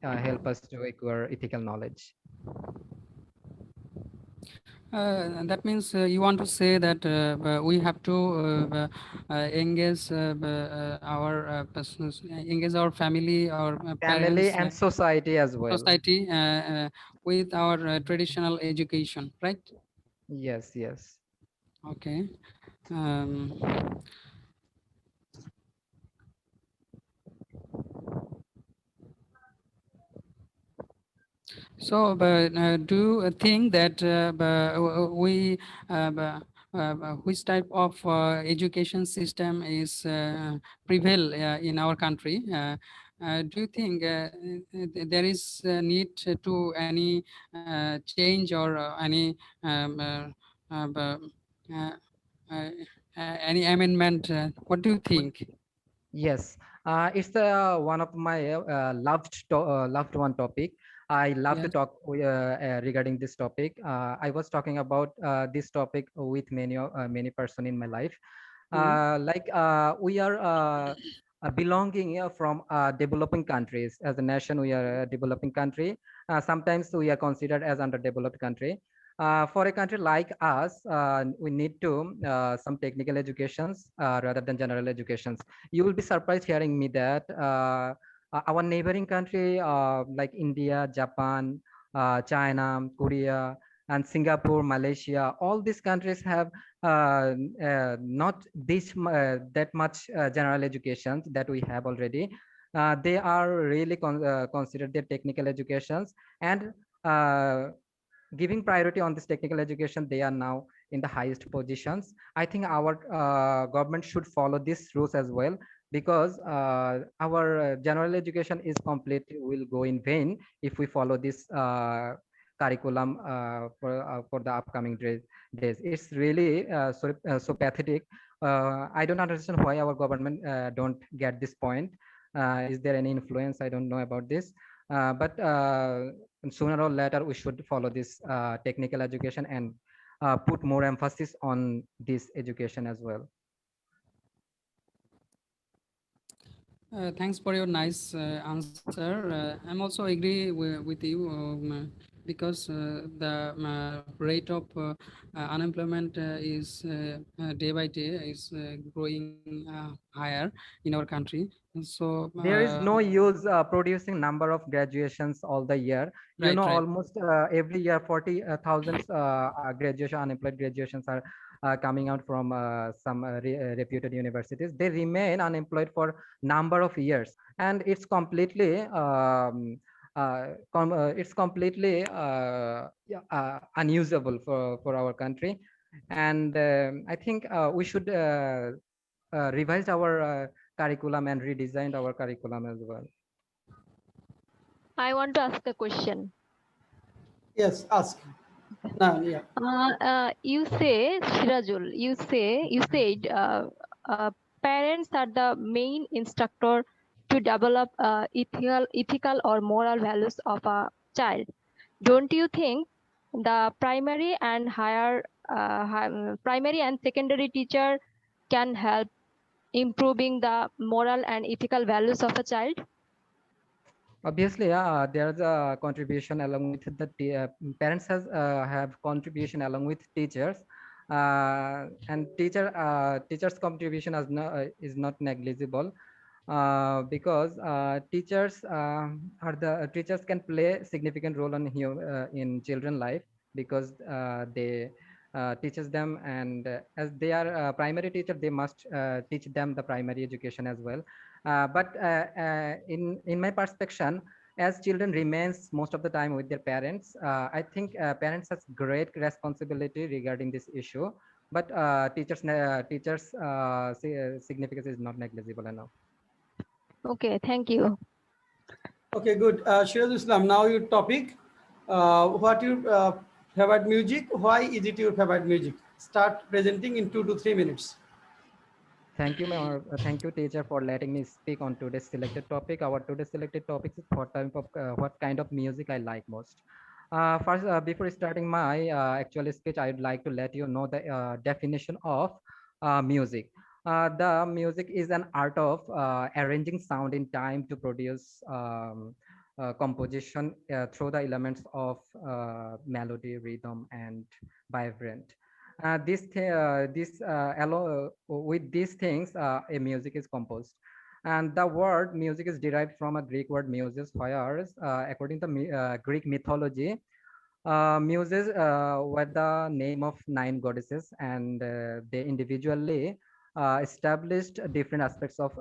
acquire ethical knowledge. That means you want to say that we have to engage engage our family, our Family parents, and society as well. society with our traditional education, right? Yes, yes. Okay. Um, So, do you think that we which type of education system is prevail in our country? Do you think there is a need to any change or any uh, uh, any amendment? What do you think? Yes, it's one of my loved one topic. I love to Yes. talk regarding this topic. I was talking about this topic with many person in my life. We are belonging from developing countries. As a nation, we are a developing country. Sometimes we are considered as underdeveloped country. For a country like us, we need to some technical educations rather than general educations. You will be surprised hearing me that our neighboring country like India, Japan, China, Korea, and Singapore, Malaysia, all these countries have not that much general education that we have already. They are really considered their technical educations, and giving priority on this technical education, they are now in the highest positions. I think our government should follow these rules as well, because our general education is completely will go in vain if we follow this curriculum for the upcoming days. It's really so pathetic. I don't understand why our government don't get this point. Is there any influence? I don't know about this. But sooner or later, we should follow this technical education and put more emphasis on this education as well. Thanks for your nice answer. I'm also agree with you because the rate of unemployment is day by day is growing higher in our country. So There is no use producing number of graduations all the year. You know, right. almost every year 40,000 graduation unemployed graduations are coming out from some reputed universities. They remain unemployed for number of years, and it's completely unusable for our country. And I think we should revise our curriculum and redesigned our curriculum as well. I want to ask a question. Yes, ask. No, yeah. You say, Shirajul, you said parents are the main instructor to develop ethical or moral values of a child. Don't you think the primary and secondary teacher can help improving the moral and ethical values of a child? Obviously, there's a contribution along with the parents have contribution along with teachers, and teachers' contribution is not negligible, because teachers can play significant role in children life, because they teaches them, and as they are primary teacher, they must teach them the primary education as well. But in my perception, as children remains most of the time with their parents, I think parents has great responsibility regarding this issue. But teachers' significance is not negligible enough. Okay, thank you. Okay, good. Shiraz Islam, now your topic. What your favorite music? Why is it your favorite music? Start presenting in 2 to 3 minutes. Thank you, ma'am. Thank you, teacher, for letting me speak on today's selected topic. Our today's selected topic is what kind of music I like most. First, before starting my actual speech, I would like to let you know the definition of music. The music is an art of arranging sound in time to produce composition through the elements of melody, rhythm, and vibrant. With these things, a music is composed, and the word music is derived from a Greek word muses, whereas according to Greek mythology, muses were the name of 9 goddesses, and they individually established different aspects of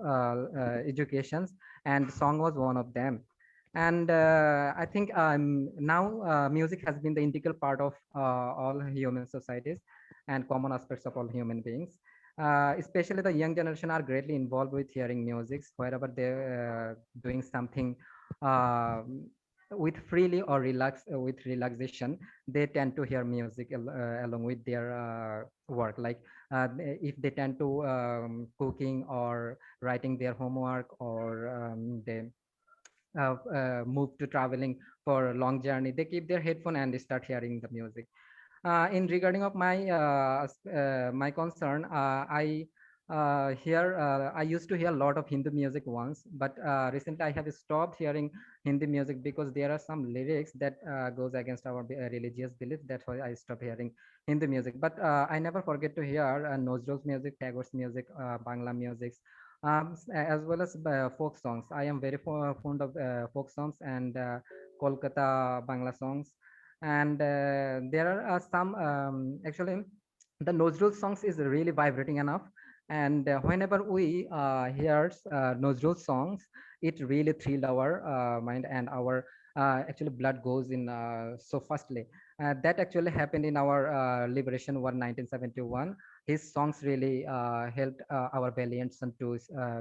educations, and song was one of them. And I think now music has been the integral part of all human societies and common aspects of all human beings. Especially the young generation are greatly involved with hearing music wherever they're doing something with freely or with relaxation. They tend to hear music along with their work. Like if they tend to cooking or writing their homework, or they move to traveling for a long journey, they keep their headphone and they start hearing the music. In regarding of my concern, I used to hear a lot of Hindu music once, but recently I have stopped hearing Hindi music because there are some lyrics that goes against our religious beliefs. That's why I stopped hearing Hindi music. But I never forget to hear Nazrul's music, Tagore's music, Bangla music, as well as folk songs. I am very fond of folk songs and Kolkata Bangla songs. And there are some actually the Nazrul songs is really vibrating enough, and whenever we hear Nazrul songs, it really thrilled our mind, and our actually blood goes in so fastly. That actually happened in our Liberation War 1971. His songs really helped our valiant son to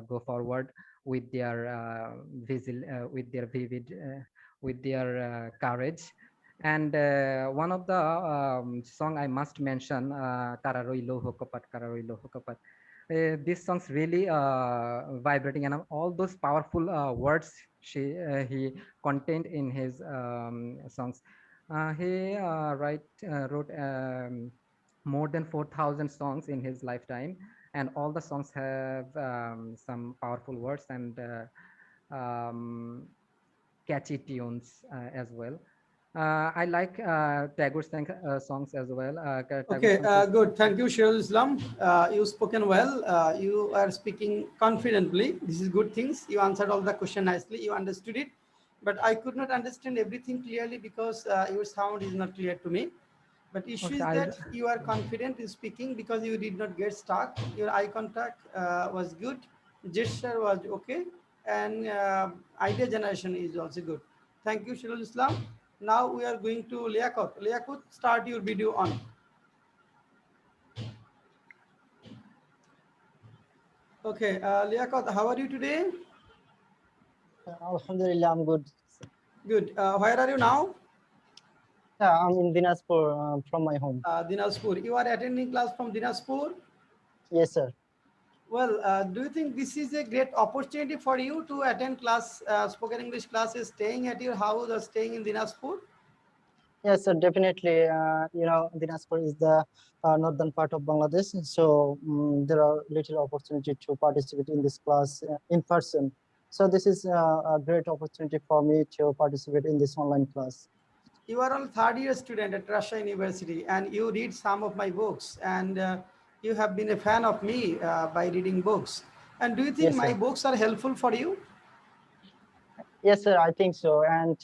go forward with their vivid with their courage. And one of the song I must mention, Kararoilo Hokopat, Kararoilo Hokopat. This song's really vibrating, and all those powerful words he contained in his songs. He wrote more than 4,000 songs in his lifetime, and all the songs have some powerful words and catchy tunes as well. I like Tagore's songs as well. Okay, good. Thank you, Shiraz Islam. You spoken well. You are speaking confidently. This is good things. You answered all the question nicely. You understood it, but I could not understand everything clearly because your sound is not clear to me. But issue is that you are confident in speaking because you did not get stuck. Your eye contact was good. Gesture was okay. And idea generation is also good. Thank you, Shiraz Islam. Now we are going to Liaquat. Liaquat, start your video on. Okay, Liaquat, how are you today? Alhamdulillah, I'm good. Good. Where are you now? Yeah, I'm in Dinajpur from my home. Dinajpur. You are attending class from Dinajpur? Yes, sir. Well, do you think this is a great opportunity for you to attend class, spoken English classes, staying at your house or staying in Dinajpur? Yes, sir, definitely. Dinajpur is the northern part of Bangladesh, so there are little opportunity to participate in this class in person. So this is a great opportunity for me to participate in this online class. You are a third year student at Russia University and you read some of my books, and you have been a fan of me by reading books. And do you think Yes, my sir. books are helpful for you? Yes, sir, I think so. And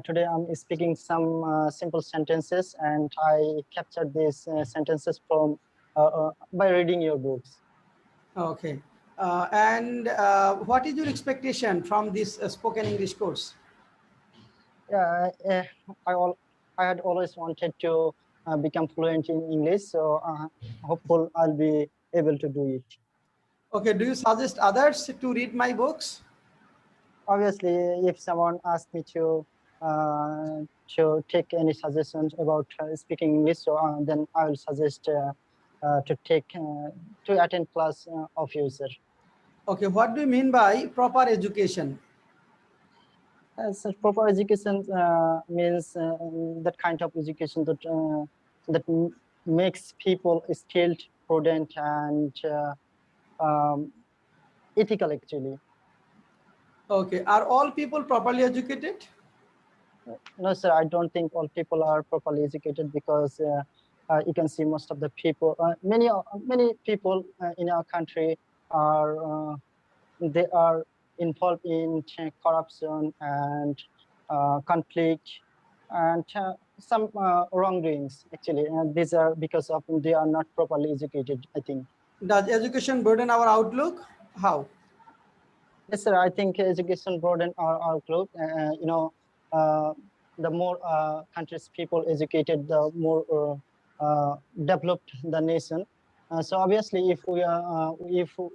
today I'm speaking some simple sentences, and I captured these sentences from by reading your books. Okay. And what is your expectation from this spoken English course? Yeah, I had always wanted to become fluent in English, so hopeful I'll be able to do it. Okay, do you suggest others to read my books? Obviously, if someone asks me to take any suggestions about speaking English, so then I will suggest to attend class of you, sir. Okay, what do you mean by proper education? Such proper education means that kind of education that makes people skilled, prudent, and ethical. Actually, Okay, are all people properly educated? no, sir. I don't think all people are properly educated because you can see most of the people, many people in our country are they are involved in corruption and conflict and some wrongdoings. Actually, and these are because of they are not properly educated, I think. Does education burden our outlook? How? Yes, sir. I think education broaden our outlook. Uh, the more countries people educated, the more developed the nation. So obviously, if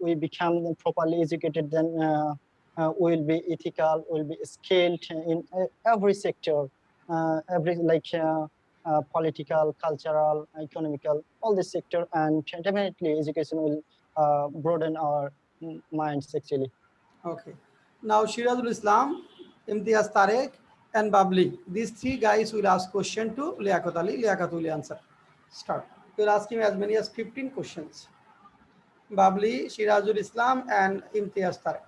we become properly educated, then we will be ethical, we will be skilled in every sector, every political, cultural, economical, all this sector, and definitely education will broaden our minds actually. Okay. Now, Shirazul Islam, Imtiaz Tarek, and Babli. These three guys will ask question to Liaquat Ali. Liaquat will answer. Start. You'll ask him as many as 15 questions. Babli, Shirazul Islam, and Imtiaz Tarek.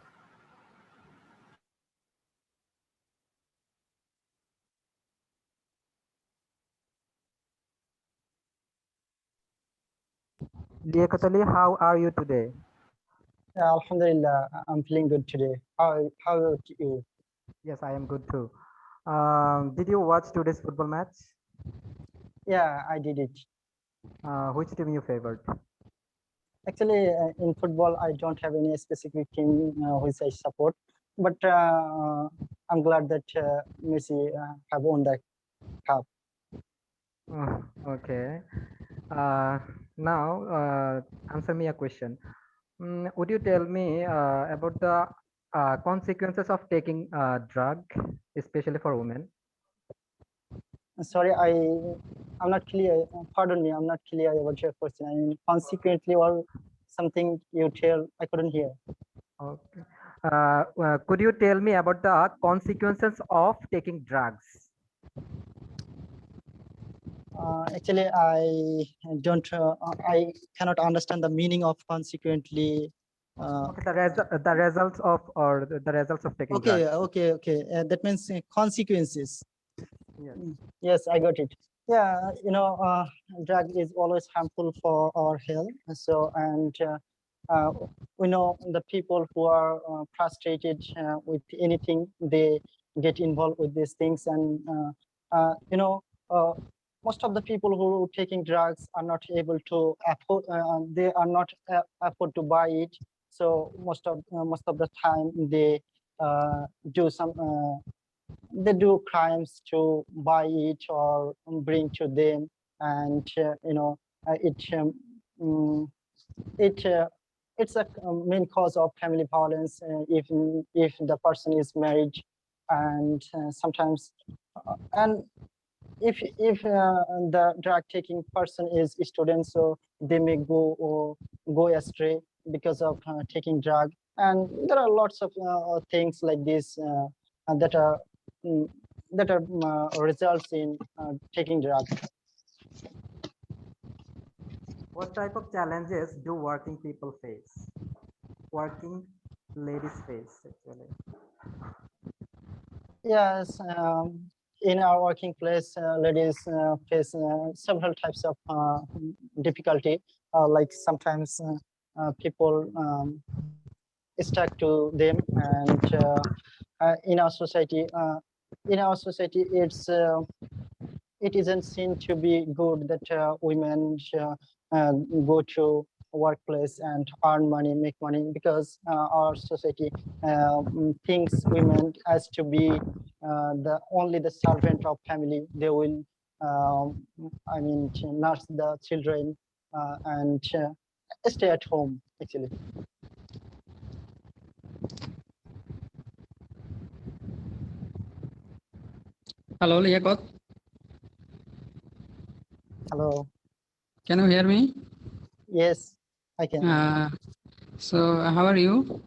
Liaquat Ali, how are you today? Alhamdulillah, I'm feeling good today. How about you? Yes, I am good too. Did you watch today's football match? Yeah, I did it. Which team you favored? Actually, in football, I don't have any specific team which I support, but I'm glad that Messi have won the cup. Oh, okay. Now, answer me a question. Would you tell me about the consequences of taking drug, especially for women? Sorry, I'm not clear. Pardon me, I'm not clear about your question. I mean, consequently, or something you tell I couldn't hear. Okay. Could you tell me about the consequences of taking drugs? Actually, I cannot understand the meaning of consequently. Okay, the results of or the results of taking Okay, drugs. okay. That means consequences. Yes. Yes, I got it. Yeah, drug is always harmful for our health. So, and we know the people who are frustrated with anything, they get involved with these things. And, most of the people who are taking drugs are not able to afford, they are not afford to buy it. So most of the time they do some they do crimes to buy it or bring to them, and mm, it it's a main cause of family violence if the person is married, and sometimes and if the drug taking person is a student, so they may go or go astray because of taking drug. And there are lots of things like this that are mm, results in taking drugs. What type of challenges do working people face? Working ladies face, actually. Yes, in our working place, ladies face several types of difficulty. Like sometimes people stuck to them, and in our society, it isn't seen to be good that women go to workplace and earn money, make money, because our society thinks women as to be the only the servant of family. They will, I mean, to nurse the children and stay at home, actually. Hello, Liakot. Hello. Can you hear me? Yes, I can. So how are you?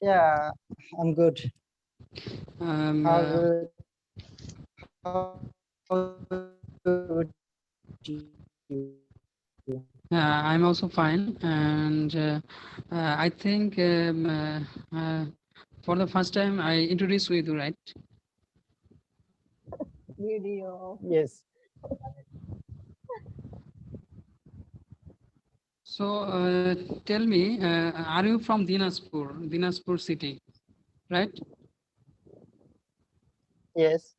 Yeah, I'm good. How about you? I'm also fine, and I think for the first time I introduced with you, right? Video. Yes. So tell me, are you from Dinaspur city, right? Yes,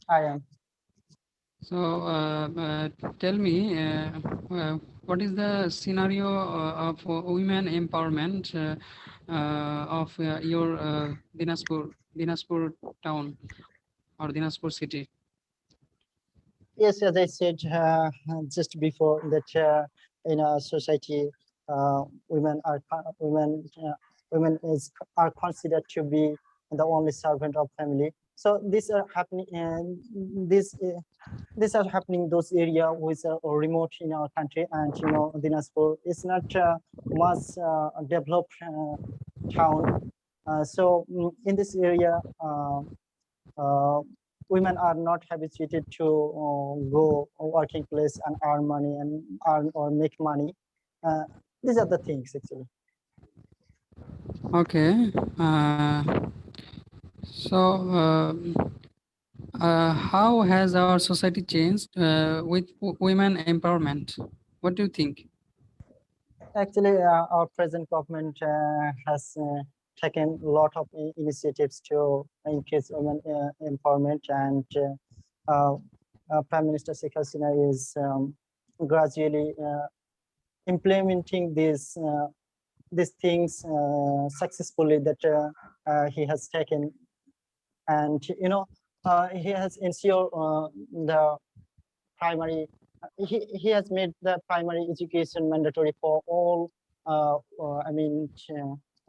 I am. So tell me, what is the scenario of women empowerment of your Dinaspur town or Dinaspur city? Yes, as I said just before, that in our society, women are considered to be the only servant of family. So these are happening, and these are happening those area which are remote in our country. And Dinaspur is not much developed town. In this area, women are not habituated to go working place and earn money and earn or make money. These are the things, actually. Okay. How has our society changed with women empowerment? What do you think? Actually, our present government has taken a lot of initiatives to increase women empowerment, and Prime Minister Sheikh Hasina is gradually implementing these things successfully that he has taken. And he has ensured the primary. He has made the primary education mandatory for all.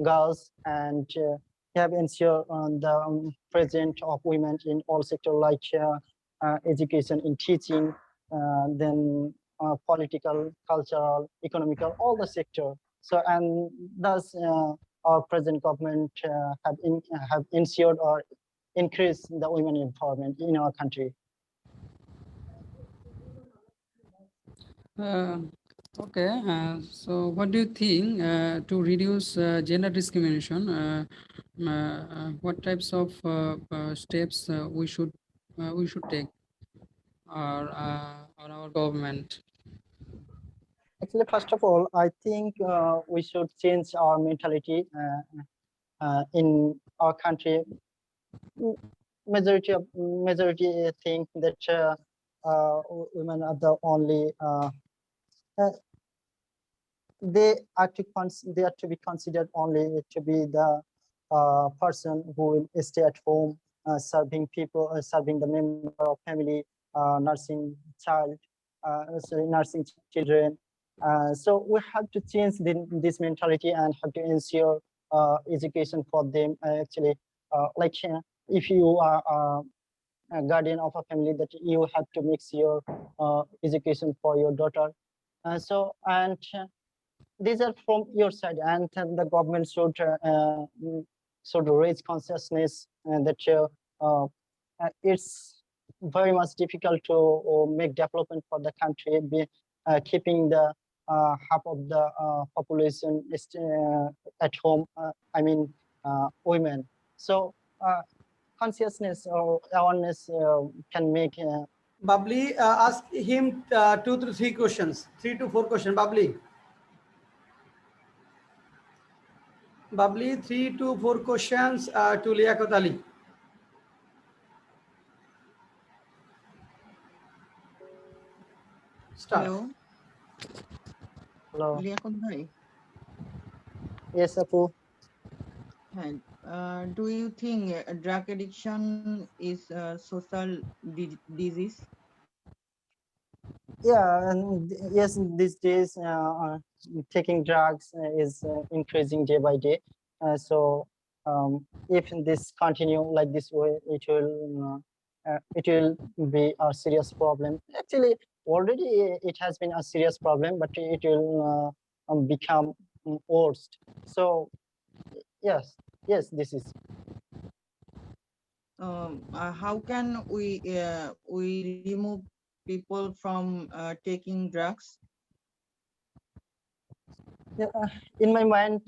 Girls, and he have ensured the presence of women in all sectors, like education, in teaching, then political, cultural, economical, all the sector. So, and thus our present government have ensured or increased the women empowerment in our country. Okay, so what do you think to reduce gender discrimination? What types of steps we should take, or our government? Actually, first of all, I think we should change our mentality in our country. Majority think that women are the only. They are to be considered only to be the person who will stay at home, serving people, serving the member of family, nursing nursing children. So we have to change this mentality and have to ensure education for them. Actually, like if you are a guardian of a family, that you have to make your education for your daughter. So and these are from your side, and the government should raise consciousness that it's very much difficult to make development for the country, keeping the half of the population at home. I mean, women. So consciousness or awareness can make. Babli, ask him 2 to 3 questions, 3 to 4 questions. Babli, 3 to 4 questions to Liaquat Ali. Start. Hello, Hello. Liaquat ভাই। Yes, Apu. Hi. Do you think drug addiction is a social disease? Yeah, and yes, these days taking drugs is increasing day by day. So if this continue like this way, it will be a serious problem. Actually, already it has been a serious problem, but it will become worse. So yes, this is. How can we remove people from taking drugs? Yeah, in my mind,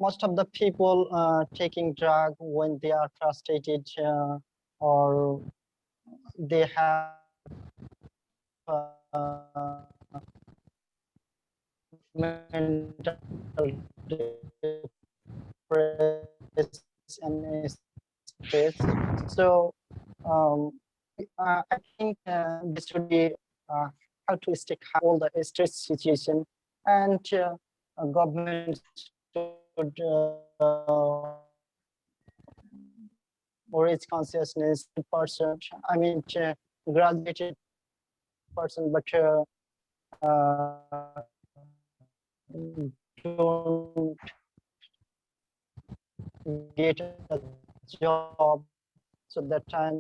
most of the people taking drug when they are frustrated or they have mental depress and stress. So I think they should be how to stay calm all the stress situation, and government should raise consciousness person. I mean, graduated person, but don't get a job. So that time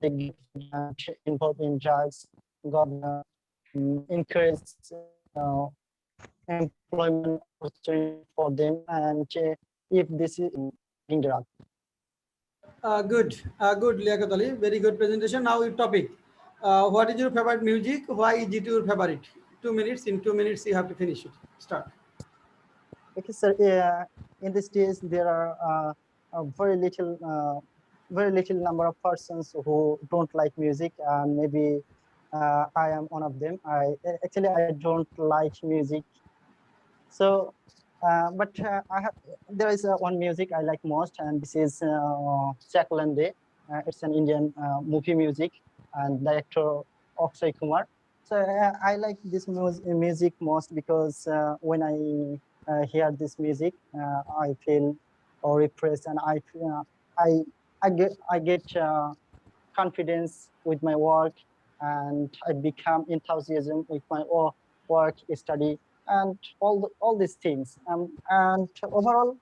they get involved in drugs. Government encourage uh, employment opportunity for them, and if this is in drug. Good, Liaquat Ali. Very good presentation. Now your topic. What is your favorite music? Why is it your favorite? 2 minutes. In 2 minutes, you have to finish it. Start. Okay, sir. In these days, there are a very little number of persons who don't like music. Maybe I am one of them. I don't like music. So, there is one music I like most, and this is Chakulande. It's an Indian movie music, and director Akshay Kumar. So I like this music most because when I hear this music, I feel refreshed, and I I get confidence with my work, and I become enthusiasm with my work, study, and all these things. And overall,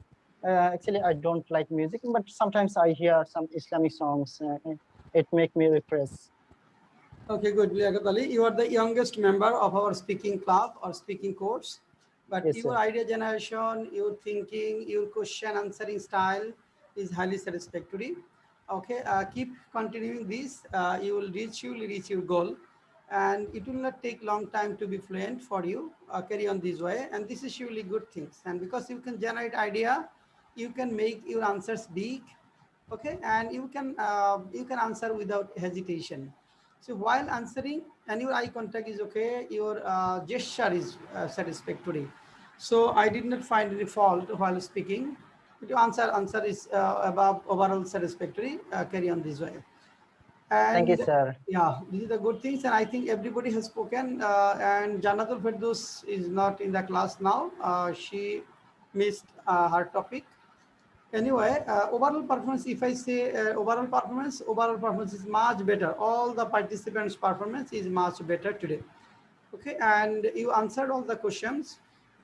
I don't like music, but sometimes I hear some Islamic songs. It make me refresh. Okay, good, Liaquat Ali. You are the youngest member of our speaking club or speaking course, but Yes, your sir. idea generation, your thinking, your question answering style is highly satisfactory. Okay, keep continuing this. You will reach your goal, and it will not take long time to be fluent for you. Carry on this way, and this is surely good things. And because you can generate idea, you can make your answers big. Okay, and you can answer without hesitation. So while answering, and your eye contact is okay, your gesture is satisfactory. So I did not find any fault while speaking. But your answer is above overall satisfactory. Carry on this way. Thank you, And sir. yeah, these are the good things. And I think everybody has spoken. And Janatul Firdaus is not in the class now. She missed her topic. Anyway, overall performance, if I say overall performance is much better. All the participants' performance is much better today. Okay, and you answered all the questions.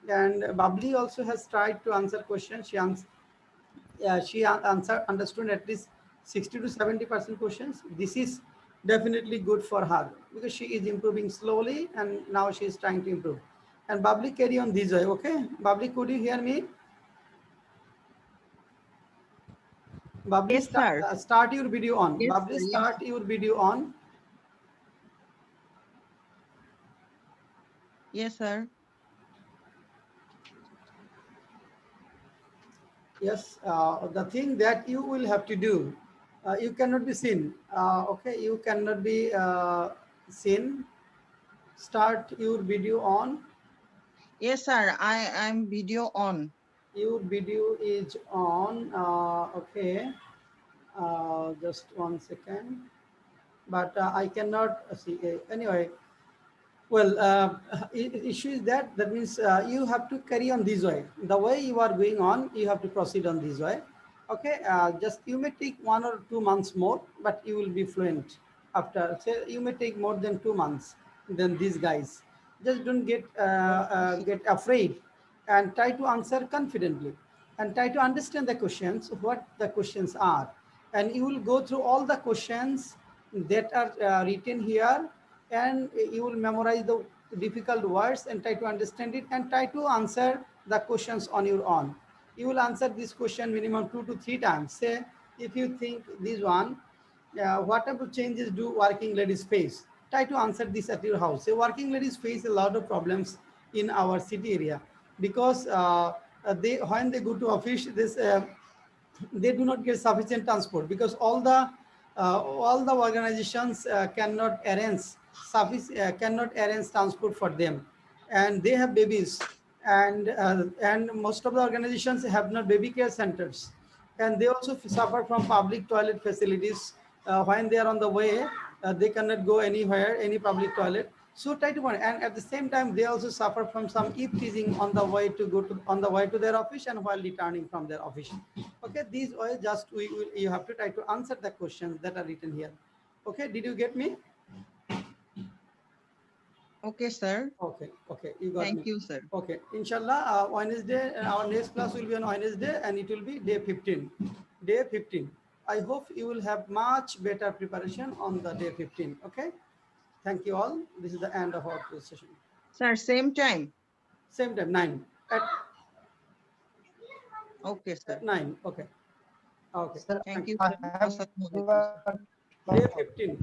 And Babli also has tried to answer questions. She answered, understood at least 60 to 70% questions. This is definitely good for her because she is improving slowly and now she is trying to improve. And Babli, carry on this way, okay? Babli, could you hear me? Babli, Yes, sir. start your video on. Yes, Babli, sir. Yes. start your video on. Yes, sir. Yes, the thing that you will have to do, you cannot be seen. Okay, you cannot be seen. Start your video on. Yes, sir. I'm video on. Your video is on. Okay, just 1 second. But I cannot see. Anyway, well, issue is that means you have to carry on this way. The way you are going on, you have to proceed on this way. Okay, just you may take 1 or 2 months more, but you will be fluent after. Say you may take more than 2 months than these guys. Just don't get afraid, and try to answer confidently, and try to understand the questions, what the questions are, and you will go through all the questions that are written here, and you will memorize the difficult words and try to understand it and try to answer the questions on your own. You will answer this question minimum 2 to 3 times. Say, if you think this one, what type of changes do working ladies face? Try to answer this at your house. Say, working ladies face a lot of problems in our city area because they when they go to office, this they do not get sufficient transport because all the organizations cannot arrange transport for them, and they have babies, and most of the organizations have not baby care centers, and they also suffer from public toilet facilities. When they are on the way, they cannot go anywhere, any public toilet. So try to find, and at the same time, they also suffer from some teasing on the way to their office and while returning from their office. Okay, these are just you have to try to answer the questions that are written here. Okay, did you get me? Okay, sir. Okay, you got me. Thank you, sir. Okay, inshallah, Wednesday, our next class will be on Wednesday, and it will be day 15. Day 15. I hope you will have much better preparation on the day 15. Okay, thank you all. This is the end of our session. Sir, same time. Same time, 9 at Okay, sir. 9. Okay. Okay. Sir, Thank you, I sir. have Assalamu alaikum, sir. a Day 15.